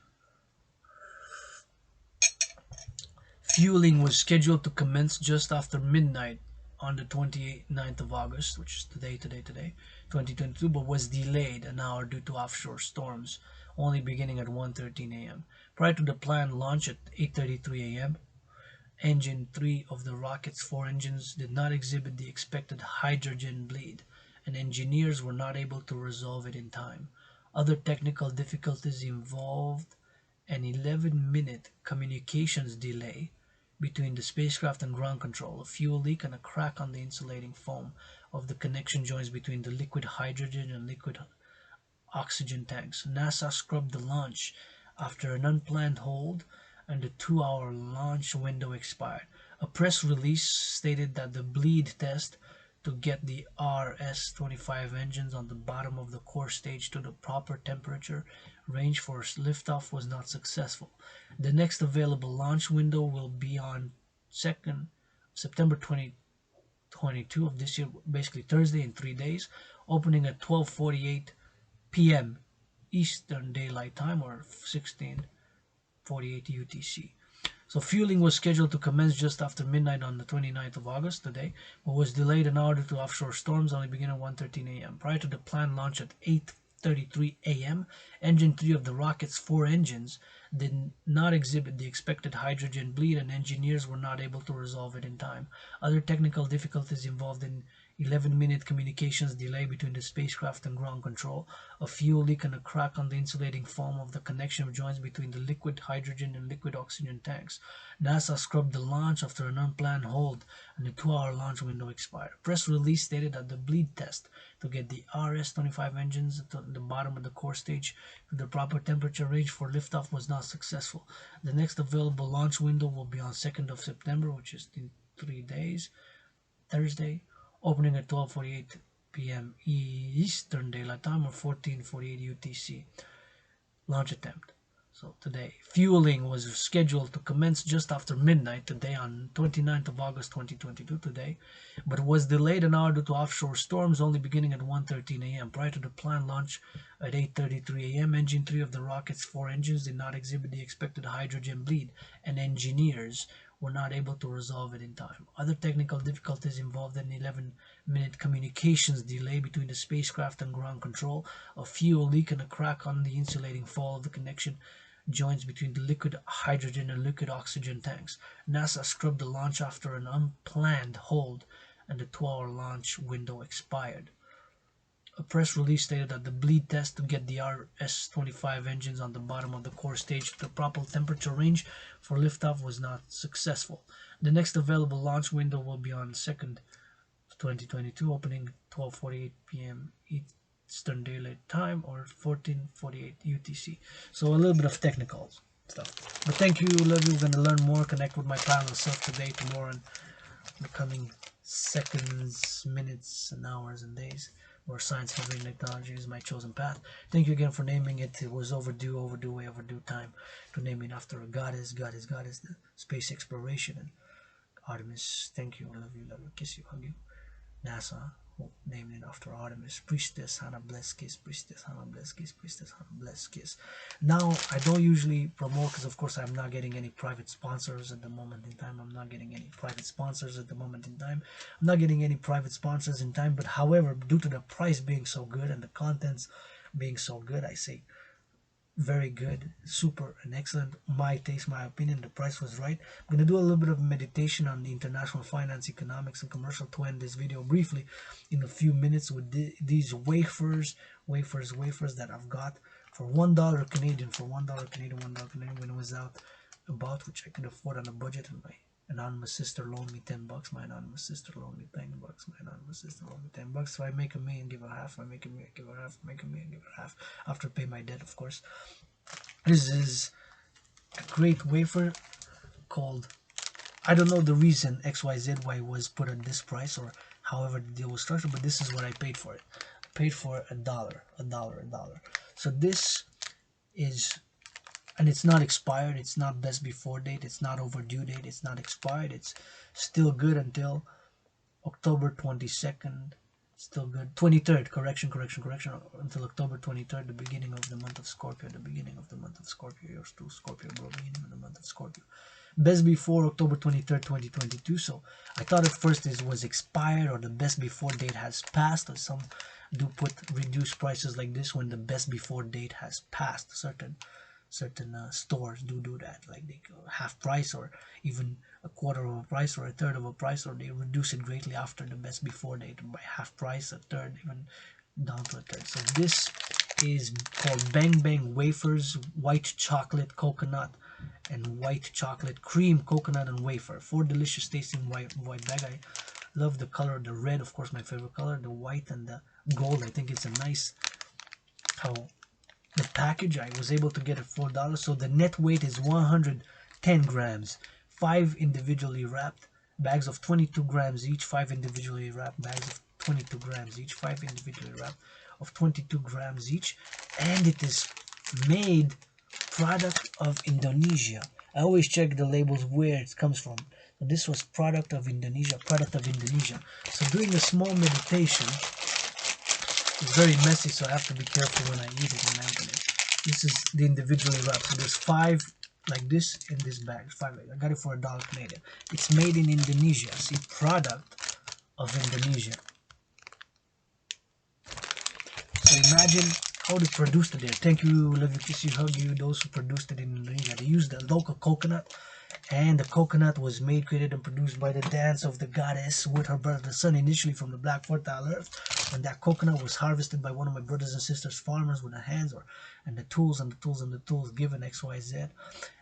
Fueling was scheduled to commence just after midnight on the 29th of August, which is today, 2022, but was delayed an hour due to offshore storms, only beginning at 1:13 a.m. Prior to the planned launch at 8:33 a.m., Engine 3 of the rocket's 4 engines did not exhibit the expected hydrogen bleed, and engineers were not able to resolve it in time. Other technical difficulties involved an 11-minute communications delay between the spacecraft and ground control, a fuel leak, and a crack on the insulating foam of the connection joints between the liquid hydrogen and liquid oxygen tanks. NASA scrubbed the launch after an unplanned hold and the 2-hour launch window expired. A press release stated that the bleed test to get the RS-25 engines on the bottom of the core stage to the proper temperature range for liftoff was not successful. The next available launch window will be on September 2022 of this year, basically Thursday, in 3 days, opening at 12:48 p.m. Eastern Daylight Time, or 16:48 UTC. So fueling was scheduled to commence just after midnight on the 29th of August, today, but was delayed an hour due to offshore storms, only beginning at 1:13 a.m. Prior to the planned launch at 8:33 a.m., Engine 3 of the rocket's 4 engines did not exhibit the expected hydrogen bleed, and engineers were not able to resolve it in time. Other technical difficulties involved in 11-minute communications delay between the spacecraft and ground control, a fuel leak, and a crack on the insulating foam of the connection joints between the liquid hydrogen and liquid oxygen tanks. NASA scrubbed the launch after an unplanned hold and the 2-hour launch window expired. A press release stated that the bleed test to get the RS-25 engines to the bottom of the core stage to the proper temperature range for liftoff was not successful. The next available launch window will be on 2nd of September, which is in 3 days, Thursday, opening at 12:48 p.m. Eastern Daylight Time, or 14:48 UTC. Launch attempt. So today, fueling was scheduled to commence just after midnight today on 29th of August 2022 today, but was delayed an hour due to offshore storms only beginning at 1:13 a.m. Prior to the planned launch at 8:33 a.m., Engine 3 of the rocket's 4 engines did not exhibit the expected hydrogen bleed, and engineers were not able to resolve it in time. Other technical difficulties involved an 11-minute communications delay between the spacecraft and ground control, a fuel leak, and a crack on the insulating fall of the connection joints between the liquid hydrogen and liquid oxygen tanks. NASA scrubbed the launch after an unplanned hold and the 12-hour launch window expired. A press release stated that the bleed test to get the RS-25 engines on the bottom of the core stage to the proper temperature range for liftoff was not successful. The next available launch window will be on 2nd 2022, opening 12:48 p.m. Eastern Daylight Time or 14:48 UTC. So a little bit of technical stuff. But thank you, love you. We're gonna learn more, connect with my panel self today, tomorrow, and the coming seconds, minutes, and hours and days. Where science, history, and technology is my chosen path. Thank you again for naming it. It was overdue, way overdue time to name it after a goddess, the space exploration, and Artemis. Thank you, love you, kiss you, hug you. NASA named it after Artemis. Priestess, Hannah, bless kiss. Priestess, Hannah, bless kiss. Priestess, Hannah, bless kiss. Now, I don't usually promote because, of course, I'm not getting any private sponsors at the moment in time. I'm not getting any private sponsors in time. But, however, due to the price being so good and the contents being so good, I say very good, super, and excellent. My taste, my opinion, the price was right. I'm going to do a little bit of meditation on the international finance, economics, and commercial to end this video briefly in a few minutes with these wafers that I've got for $1 Canadian, $1 Canadian when it was out about, which I could afford on a budget, and my anonymous sister loaned me $10. My anonymous sister loaned me $10. My anonymous sister loaned me $10. So I make a million, give her half. I make a million, give her half. Make a million, give her half. After pay my debt, of course. This is a great wafer called, I don't know the reason XYZ why it was put at this price or however the deal was structured, but this is what I paid for it. I paid for $1. So this is, and it's not expired, it's not best before date, it's not overdue date, it's not expired, it's still good until October 22nd, still good, 23rd, correction, until October 23rd, the beginning of the month of Scorpio, you're still Scorpio, bro, beginning of the month of Scorpio. Best before October 23rd, 2022, so I thought at first it was expired or the best before date has passed, or some do put reduced prices like this when the best before date has passed. Certain stores do that, like they go half price or even a quarter of a price or a third of a price, or they reduce it greatly after the best before date by half price, a third, even down to a third. So this is called Bang Bang wafers, white chocolate coconut and white chocolate cream coconut and wafer. 4 delicious tasting white bag. I love the color, the red, of course, my favorite color, the white and the gold. I think it's a nice how the package. I was able to get it $4, so the net weight is 110 grams. 5 individually wrapped bags of 22 grams each. 5 individually wrapped bags of 22 grams each. 5 individually wrapped of 22 grams each, and it is made product of Indonesia. I always check the labels where it comes from. So this was product of Indonesia. So doing a small meditation. It's very messy, so I have to be careful when I eat it, when I open it. This is the individually wrapped. So there's 5 like this in this bag. 5 like that. I got it for $1 Canadian. It's made in Indonesia. See, product of Indonesia. So imagine how they produced it there. Thank you, love you, kiss you, hug you, those who produced it in Indonesia. They used the local coconut, and the coconut was made, created, and produced by the dance of the goddess with her brother, the sun, initially from the black fertile earth. And that coconut was harvested by one of my brothers and sisters, farmers, with their hands, and the tools given XYZ.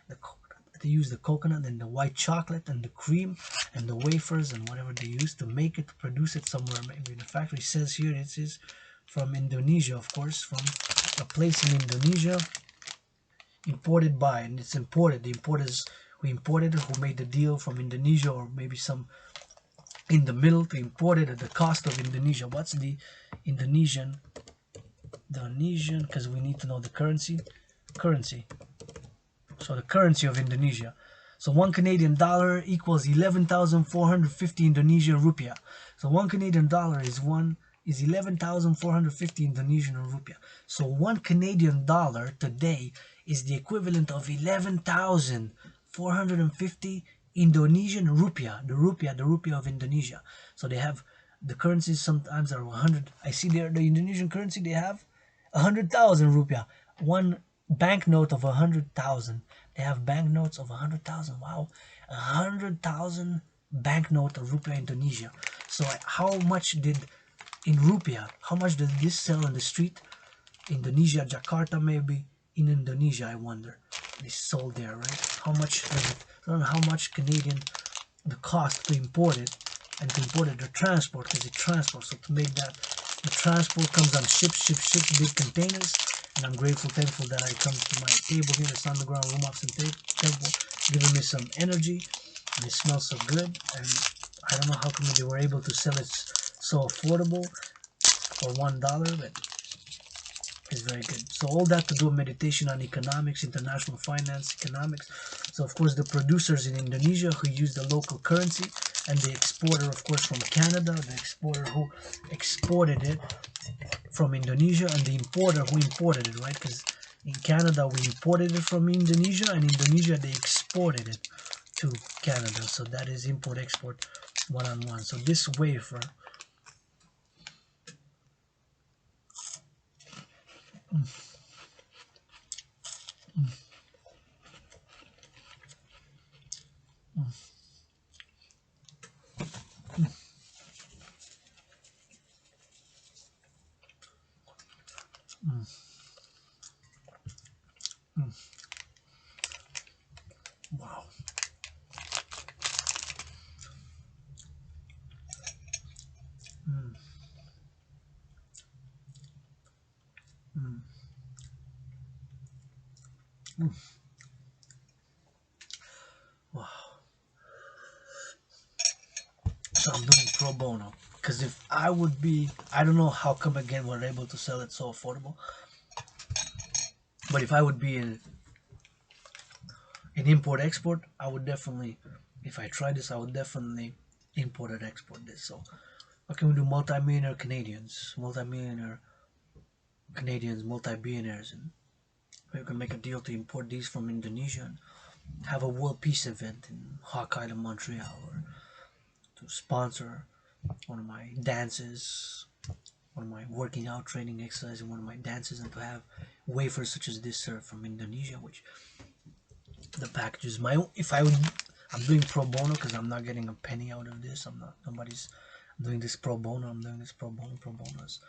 The coconut, they used the coconut and the white chocolate and the cream and the wafers and whatever they used to make it, to produce it somewhere. Maybe in the factory. It says here it is from Indonesia, of course, from a place in Indonesia, imported by, and it's imported. The importers who imported it, who made the deal from Indonesia, or maybe some in the middle to import it at the cost of Indonesia. What's the Indonesian, because we need to know the currency. So the currency of Indonesia. So 1 Canadian dollar equals 11,450 Indonesian rupiah. So 1 Canadian dollar is 11,450 Indonesian rupiah. So 1 Canadian dollar today is the equivalent of 11,450 Indonesian rupiah. The rupiah of Indonesia. So they have the currencies sometimes are 100. I see there the Indonesian currency they have 100,000 rupiah. One banknote of 100,000. They have banknotes of 100,000. Wow, 100,000 banknote of rupiah Indonesia. So how much did in rupiah? How much did this sell in the street? Indonesia, Jakarta, maybe in Indonesia. I wonder. They sold there, right? How much does it? I don't know how much Canadian the cost to import it and to import it the transport because it transports. So to make that the transport comes on ships, big containers. And I'm grateful, thankful that I come to my table here, this underground room ops and temple, giving me some energy, and it smells so good. And I don't know how come they were able to sell it so affordable for $1, but it's very good. So all that to do with meditation on economics, international finance, economics. So of course the producers in Indonesia who use the local currency, and the exporter of course from Canada, the exporter who exported it from Indonesia, and the importer who imported it, right? Because in Canada we imported it from Indonesia, and Indonesia they exported it to Canada. So that is import export one-on-one. So this wafer wow. Wow. So I'm doing pro bono because if I would be, I don't know how come again we're able to sell it so affordable, but if I would be in import export, I would definitely, if I try this, I would definitely import and export this. So what can we do? Multi-millionaire Canadians, multi-billionaires, and we can make a deal to import these from Indonesia and have a world peace event in Hawk Island, Montreal, or to sponsor one of my dances, one of my working out training exercises, one of my dances, and to have wafers such as this served from Indonesia, which the package is my own. If I would, I'm doing pro bono because I'm not getting a penny out of this. I'm not, nobody's doing this pro bono. I'm doing this pro bono. Pro bonos.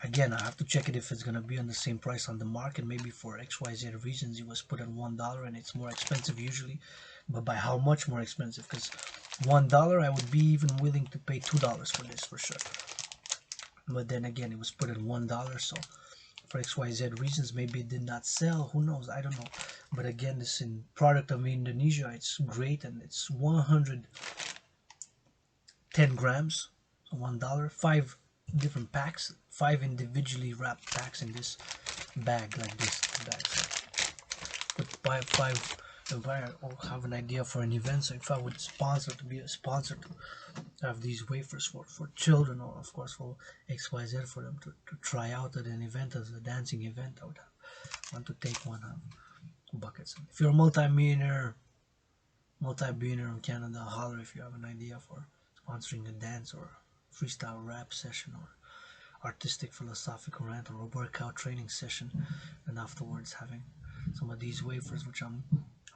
Again, I have to check it if it's gonna be on the same price on the market. Maybe for XYZ reasons, it was put at $1 and it's more expensive usually. But by how much more expensive? Because $1, I would be even willing to pay $2 for this for sure. But then again, it was put at $1, so for XYZ reasons, maybe it did not sell. Who knows? I don't know. But again, this in product of Indonesia, it's great, and it's 110 grams, so $1. 5 different packs, 5 individually wrapped packs in this bag like this bag. So put buy 5. If I have an idea for an event, so if I would sponsor to be a sponsor to have these wafers for children, or of course for XYZ, for them to try out at an event as a dancing event, I would want to take one buckets. If you're a multi-billionaire in Canada, holler if you have an idea for sponsoring a dance or freestyle rap session or artistic philosophical rant or a workout training session, and afterwards having some of these wafers, which I'm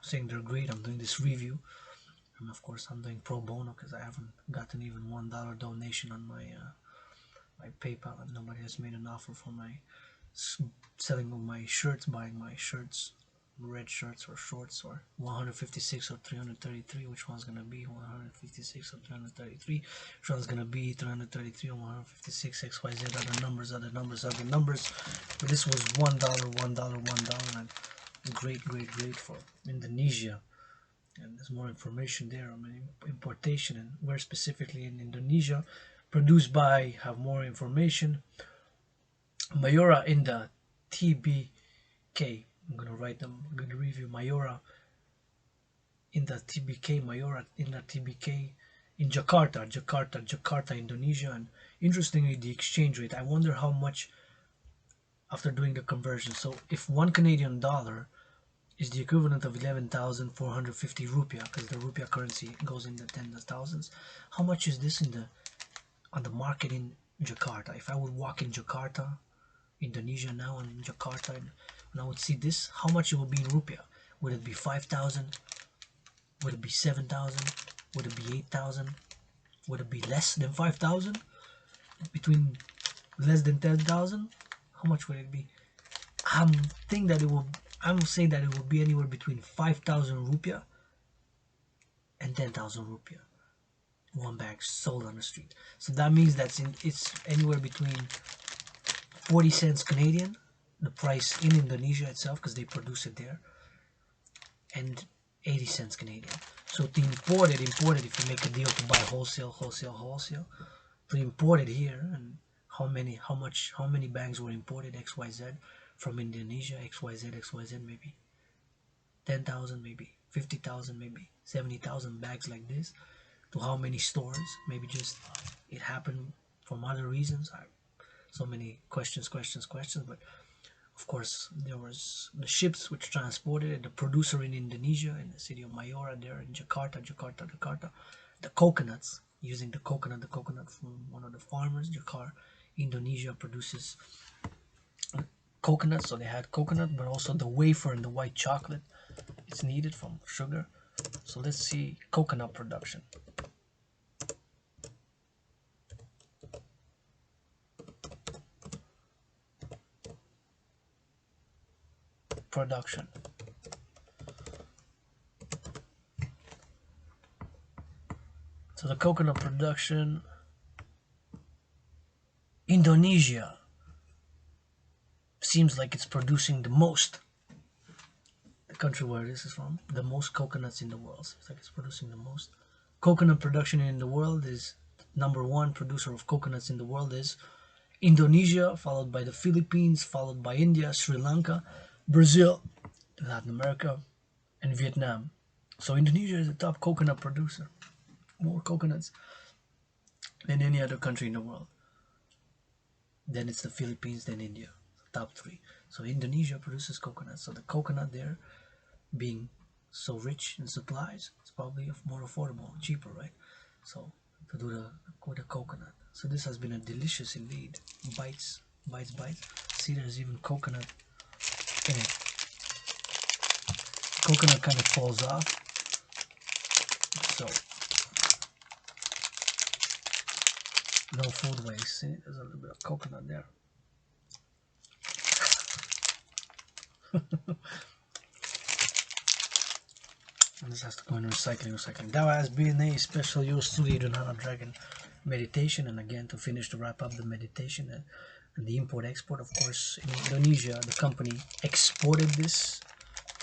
saying they're great. I'm doing this review, and of course I'm doing pro bono because I haven't gotten even $1 donation on my my PayPal, and nobody has made an offer for my selling of my shirts, buying my shirts, red shirts or shorts, or 156 or 333. Which one's gonna be 156 or 333? Which one's gonna be 333 or 156? XYZ, other numbers. But this was $1, and great for Indonesia. And there's more information there on importation and where specifically in Indonesia. Produced by, have more information, Mayora in the TBK I'm gonna write them. I'm gonna review Mayora in the TBK, Mayora in the TBK in Jakarta, Indonesia. And interestingly, the exchange rate. I wonder how much after doing the conversion. So if $1 Canadian is the equivalent of 11,450 rupiah, because the rupiah currency goes in the tens of thousands, how much is this in the on the market in Jakarta? If I would walk in Jakarta, Indonesia now, and Jakarta, and I would see this, how much it would be in rupiah? Would it be 5,000? Would it be 7,000? Would it be 8,000? Would it be less than 5,000? Between less than 10,000? How much would it be? I'm saying that it will be anywhere between 5,000 rupiah and 10,000 rupiah. One bag sold on the street. So that means it's anywhere between 40 cents Canadian, the price in Indonesia itself, because they produce it there, and 80 cents Canadian. So to import it, if you make a deal to buy wholesale, to import it here, and how many bags were imported, XYZ, from Indonesia, XYZ, maybe 10,000, maybe 50,000, maybe 70,000 bags like this, to how many stores, maybe just it happened from other reasons. So many questions, but of course there was the ships which transported it, the producer in Indonesia, in the city of Mayora there in Jakarta, the coconuts, using the coconut from one of the farmers. Jakarta, Indonesia produces coconut, so they had coconut, but also the wafer and the white chocolate it's needed from sugar. So let's see coconut production. So the coconut production, Indonesia seems like it's producing the most. The country where this is from, the most coconuts in the world. Seems like it's producing the most. Coconut production in the world is #1 producer of coconuts in the world is Indonesia, followed by the Philippines, followed by India, Sri Lanka, Brazil, Latin America, and Vietnam. So Indonesia is the top coconut producer. More coconuts than any other country in the world. Then it's the Philippines, then India, top 3. So Indonesia produces coconuts. So the coconut there, being so rich in supplies, it's probably more affordable, cheaper, right? So to do with the coconut. So this has been a delicious indeed. Bites. See, there's even coconut in it. Coconut kind of falls off. So no food waste. See, there's a little bit of coconut there. And this has to go in recycling. That has been a special use to the Dragan meditation. And again, to finish, to wrap up the meditation and the import-export, of course, in Indonesia, the company exported this,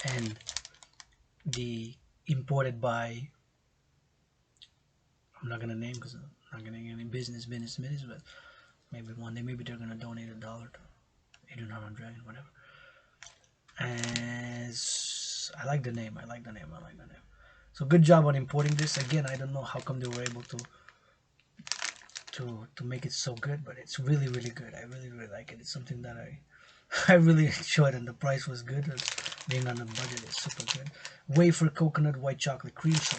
and the imported by, I'm not gonna name because I'm not gonna get any business, but maybe one day, maybe they're gonna donate $1 to Adrian Dragan, whatever. As I like the name. So good job on importing this. Again, I don't know how come they were able to make it so good, but it's really good. I really like it. It's something that I really enjoyed, and the price was good. Being on a budget is super good. Wafer, coconut, white chocolate cream. So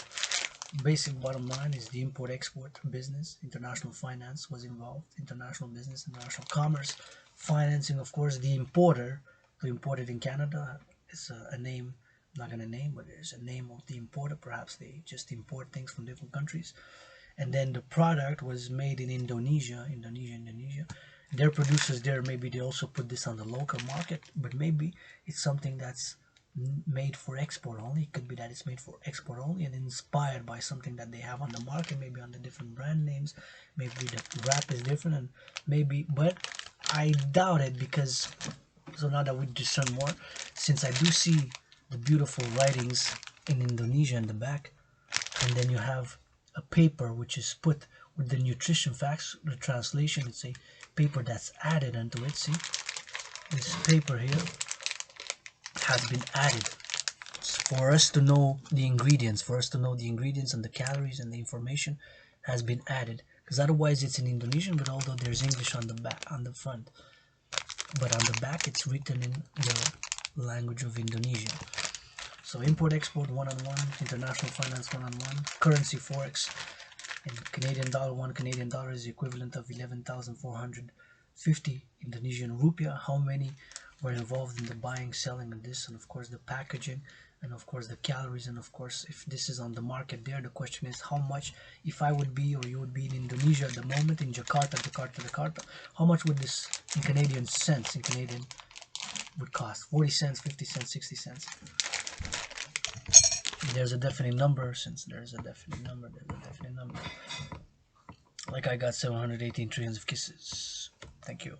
basic bottom line is the import-export business. International finance was involved. International business, international commerce, financing, of course. The importer, to import it in Canada, is a name. I'm not gonna name, but there's a name of the importer. Perhaps they just import things from different countries. And then the product was made in Indonesia. Their producers there, maybe they also put this on the local market, but maybe it's something that's made for export only. It could be that it's made for export only and inspired by something that they have on the market, maybe on the different brand names, maybe the wrap is different, and maybe, but I doubt it, because, so now that we discern more, since I do see the beautiful writings in Indonesia in the back, and then you have a paper which is put with the nutrition facts, the translation, it's a paper that's added onto it. See this paper here, has been added for us to know the ingredients, and the calories and the information has been added, because otherwise it's in Indonesian, but although there's English on the back, on the front, but on the back it's written in the language of Indonesia. So import-export 1-on-1, international finance 1-on-1, currency forex. In Canadian dollar, 1 Canadian dollar is the equivalent of 11,450 Indonesian rupiah. How many were involved in the buying, selling of this, and of course the packaging, and of course the calories, and of course if this is on the market there, the question is how much, if I would be or you would be in Indonesia at the moment, in Jakarta, how much would this in Canadian cents, would cost? 40 cents, 50 cents, 60 cents. There's a definite number. Since there's a definite number, like I got 718 trillions of kisses. Thank you.